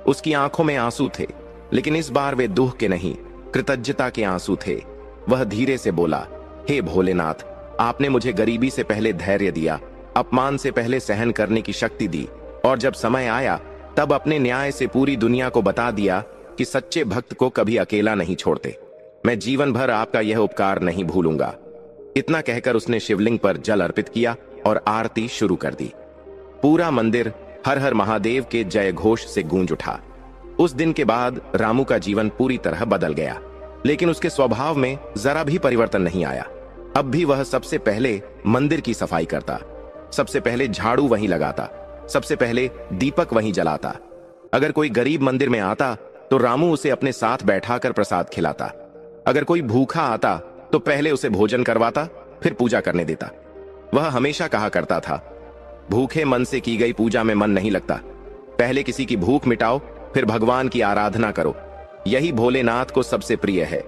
[SPEAKER 1] उसकी आंखों में आंसू थे, लेकिन इस बार वे दुख के नहीं, कृतज्ञता के आंसू थे। वह धीरे से बोला, हे भोलेनाथ, आपने मुझे गरीबी से पहले धैर्य दिया, अपमान से पहले सहन करने की शक्ति दी, और जब समय आया तब अपने न्याय से पूरी दुनिया को बता दिया कि सच्चे भक्त को कभी अकेला नहीं छोड़ते। मैं जीवन भर आपका यह उपकार नहीं भूलूंगा। इतना कहकर उसने शिवलिंग पर जल अर्पित किया और आरती शुरू कर दी। पूरा मंदिर हर हर महादेव के जय घोष से गूंज उठा। उस दिन के बाद रामू का जीवन पूरी तरह बदल गया, लेकिन उसके स्वभाव में जरा भी परिवर्तन नहीं आया। अब भी वह सबसे पहले मंदिर की सफाई करता, सबसे पहले झाड़ू वहीं लगाता, सबसे पहले दीपक वहीं जलाता। अगर कोई गरीब मंदिर में आता तो रामू उसे अपने साथ बैठाकर प्रसाद खिलाता। अगर कोई भूखा आता तो पहले उसे भोजन करवाता, फिर पूजा करने देता। वह हमेशा कहा करता था, भूखे मन से की गई पूजा में मन नहीं लगता। पहले किसी की भूख मिटाओ, फिर भगवान की आराधना करो। यही भोलेनाथ को सबसे प्रिय है।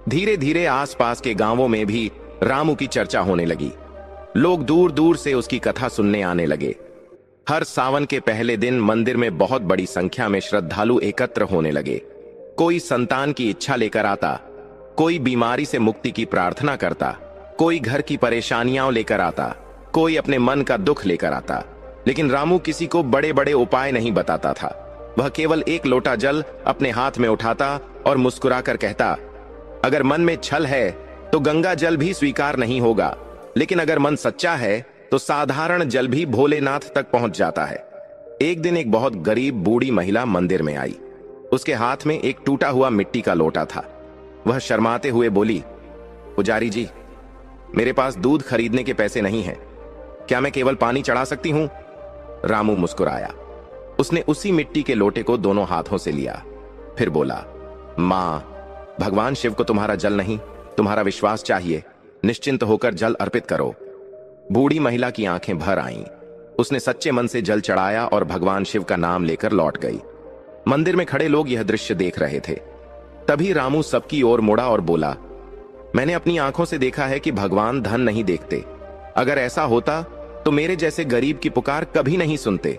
[SPEAKER 1] धीरे धीरे आसपास के गांवों में भी रामू की चर्चा होने लगी। लोग दूर दूर से उसकी कथा सुनने आने लगे। हर सावन के पहले दिन मंदिर में बहुत बड़ी संख्या में श्रद्धालु एकत्र होने लगे। कोई संतान की इच्छा लेकर आता, कोई बीमारी से मुक्ति की प्रार्थना करता, कोई घर की परेशानियां लेकर आता, कोई अपने मन का दुख लेकर आता। लेकिन रामू किसी को बड़े बड़े उपाय नहीं बताता था। वह केवल एक लोटा जल अपने हाथ में उठाता और मुस्कुराकर कहता, अगर मन में छल है तो गंगा जल भी स्वीकार नहीं होगा, लेकिन अगर मन सच्चा है तो साधारण जल भी भोलेनाथ तक पहुंच जाता है। एक दिन एक बहुत गरीब बूढ़ी महिला मंदिर में आई। उसके हाथ में एक टूटा हुआ मिट्टी का लोटा था। वह शर्माते हुए बोली, पुजारी जी, मेरे पास दूध खरीदने के पैसे नहीं हैं, क्या मैं केवल पानी चढ़ा सकती हूं? रामू मुस्कुराया। उसने उसी मिट्टी के लोटे को दोनों हाथों से लिया, फिर बोला, मां, भगवान शिव को तुम्हारा जल नहीं, तुम्हारा विश्वास चाहिए। निश्चिंत होकर जल अर्पित करो। बूढ़ी महिला की आंखें भर आईं। उसने सच्चे मन से जल चढ़ाया और भगवान शिव का नाम लेकर लौट गई। मंदिर में खड़े लोग यह दृश्य देख रहे थे। तभी रामू सबकी ओर मुड़ा और बोला, मैंने अपनी आंखों से देखा है कि भगवान धन नहीं देखते। अगर ऐसा होता तो मेरे जैसे गरीब की पुकार कभी नहीं सुनते।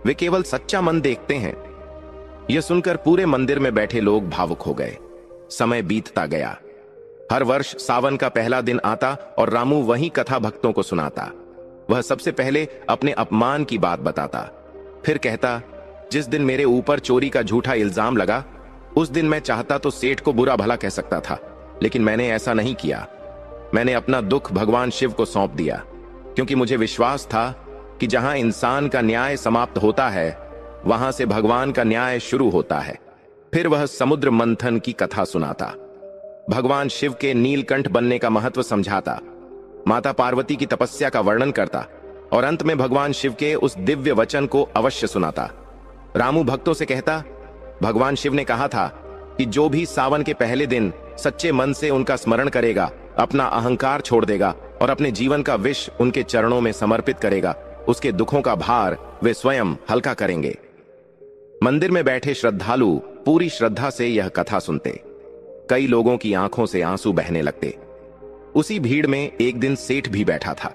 [SPEAKER 1] वे केवल सच्चा मन देखते हैं। यह सुनकर पूरे मंदिर में बैठे लोग भावुक हो गए। समय बीतता गया। हर वर्ष सावन का पहला दिन आता और रामू वही कथा भक्तों को सुनाता। वह सबसे पहले अपने अपमान की बात बताता, फिर कहता, जिस दिन मेरे ऊपर चोरी का झूठा इल्जाम लगा, उस दिन मैं चाहता तो सेठ को बुरा भला कह सकता था, लेकिन मैंने ऐसा नहीं किया। मैंने अपना दुख भगवान शिव को सौंप दिया, क्योंकि मुझे विश्वास था कि जहां इंसान का न्याय समाप्त होता है, वहां से भगवान का न्याय शुरू होता है। फिर वह समुद्र मंथन की कथा सुनाता, भगवान शिव के नीलकंठ बनने का महत्व समझाता, माता पार्वती की तपस्या का वर्णन करता और अंत में भगवान शिव के उस दिव्य वचन को अवश्य सुनाता। रामू भक्तों से कहता, भगवान शिव ने कहा था कि जो भी सावन के पहले दिन सच्चे मन से उनका स्मरण करेगा, अपना अहंकार छोड़ देगा और अपने जीवन का विष उनके चरणों में समर्पित करेगा, उसके दुखों का भार वे स्वयं हल्का करेंगे। मंदिर में बैठे श्रद्धालु पूरी श्रद्धा से यह कथा सुनते। कई लोगों की आंखों से आंसू बहने लगते। उसी भीड़ में एक दिन सेठ भी बैठा था।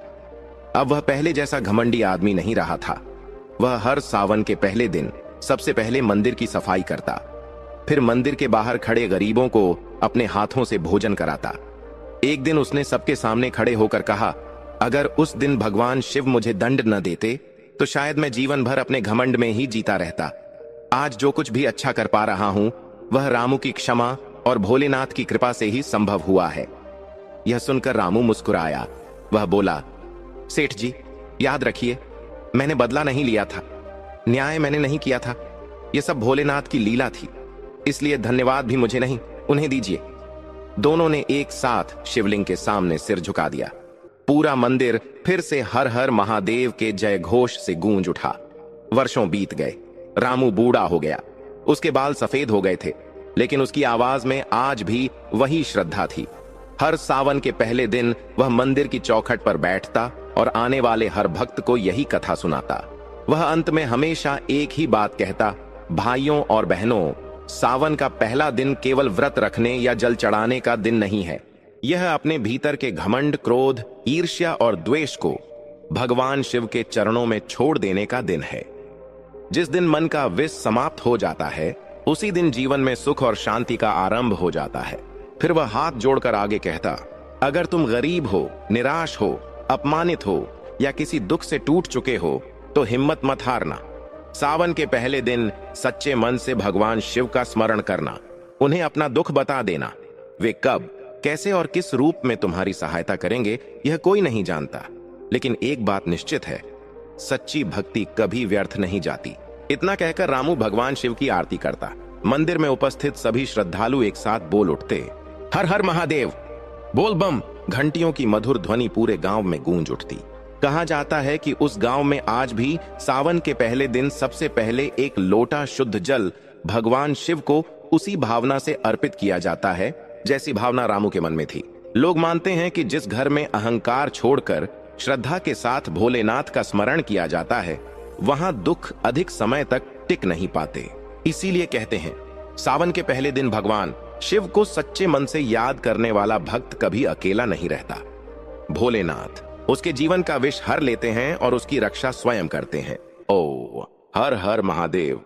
[SPEAKER 1] अब वह पहले जैसा घमंडी आदमी नहीं रहा था। वह हर सावन के पहले दिन सबसे पहले मंदिर की सफाई करता, फिर मंदिर के बाहर खड़े गरीबों को अपने हाथों से भोजन कराता। एक दिन उसने सबके सामने खड़े होकर कहा, अगर उस दिन भगवान शिव मुझे दंड न देते तो शायद मैं जीवन भर अपने घमंड में ही जीता रहता। आज जो कुछ भी अच्छा कर पा रहा हूं वह रामू की क्षमा और भोलेनाथ की कृपा से ही संभव हुआ है। यह सुनकर रामू मुस्कुराया। वह बोला, सेठ जी, याद रखिए, मैंने बदला नहीं लिया था, न्याय मैंने नहीं किया था, यह सब भोलेनाथ की लीला थी, इसलिए धन्यवाद भी मुझे नहीं, उन्हें दीजिए। दोनों ने एक साथ शिवलिंग के सामने सिर झुका दिया। पूरा मंदिर फिर से हर हर महादेव के जय घोष से गूंज उठा। वर्षों बीत गए। रामू बूढ़ा हो गया। उसके बाल सफेद हो गए थे, लेकिन उसकी आवाज में आज भी वही श्रद्धा थी। हर सावन के पहले दिन वह मंदिर की चौखट पर बैठता और आने वाले हर भक्त को यही कथा सुनाता। वह अंत में हमेशा एक ही बात कहता, भाइयों और बहनों, सावन का पहला दिन केवल व्रत रखने या जल चढ़ाने का दिन नहीं है। यह अपने भीतर के घमंड, क्रोध, ईर्ष्या और द्वेष को भगवान शिव के चरणों में छोड़ देने का दिन है। जिस दिन मन का विष समाप्त हो जाता है, उसी दिन जीवन में सुख और शांति का आरंभ हो जाता है। फिर वह हाथ जोड़कर आगे कहता, अगर तुम गरीब हो, निराश हो, अपमानित हो या किसी दुख से टूट चुके हो तो हिम्मत मत हारना। सावन के पहले दिन सच्चे मन से भगवान शिव का स्मरण करना, उन्हें अपना दुख बता देना। वे कब, कैसे और किस रूप में तुम्हारी सहायता करेंगे यह कोई नहीं जानता, लेकिन एक बात निश्चित है, सच्ची भक्ति कभी व्यर्थ नहीं जाती। इतना कहकर रामू भगवान शिव की आरती करता। मंदिर में उपस्थित सभी श्रद्धालु एक साथ बोल उठते, हर हर महादेव, बोल बम। घंटियों की मधुर ध्वनि पूरे गांव में गूंज उठती। कहा जाता है कि उस गांव में आज भी सावन के पहले दिन सबसे पहले एक लोटा शुद्ध जल भगवान शिव को उसी भावना से अर्पित किया जाता है जैसी भावना रामू के मन में थी। लोग मानते हैं कि जिस घर में अहंकार छोड़कर श्रद्धा के साथ भोलेनाथ का स्मरण किया जाता है, वहां दुख अधिक समय तक टिक नहीं पाते। इसीलिए कहते हैं, सावन के पहले दिन भगवान शिव को सच्चे मन से याद करने वाला भक्त कभी अकेला नहीं रहता। भोलेनाथ उसके जीवन का विष हर लेते हैं और उसकी रक्षा स्वयं करते हैं। ओ हर हर महादेव।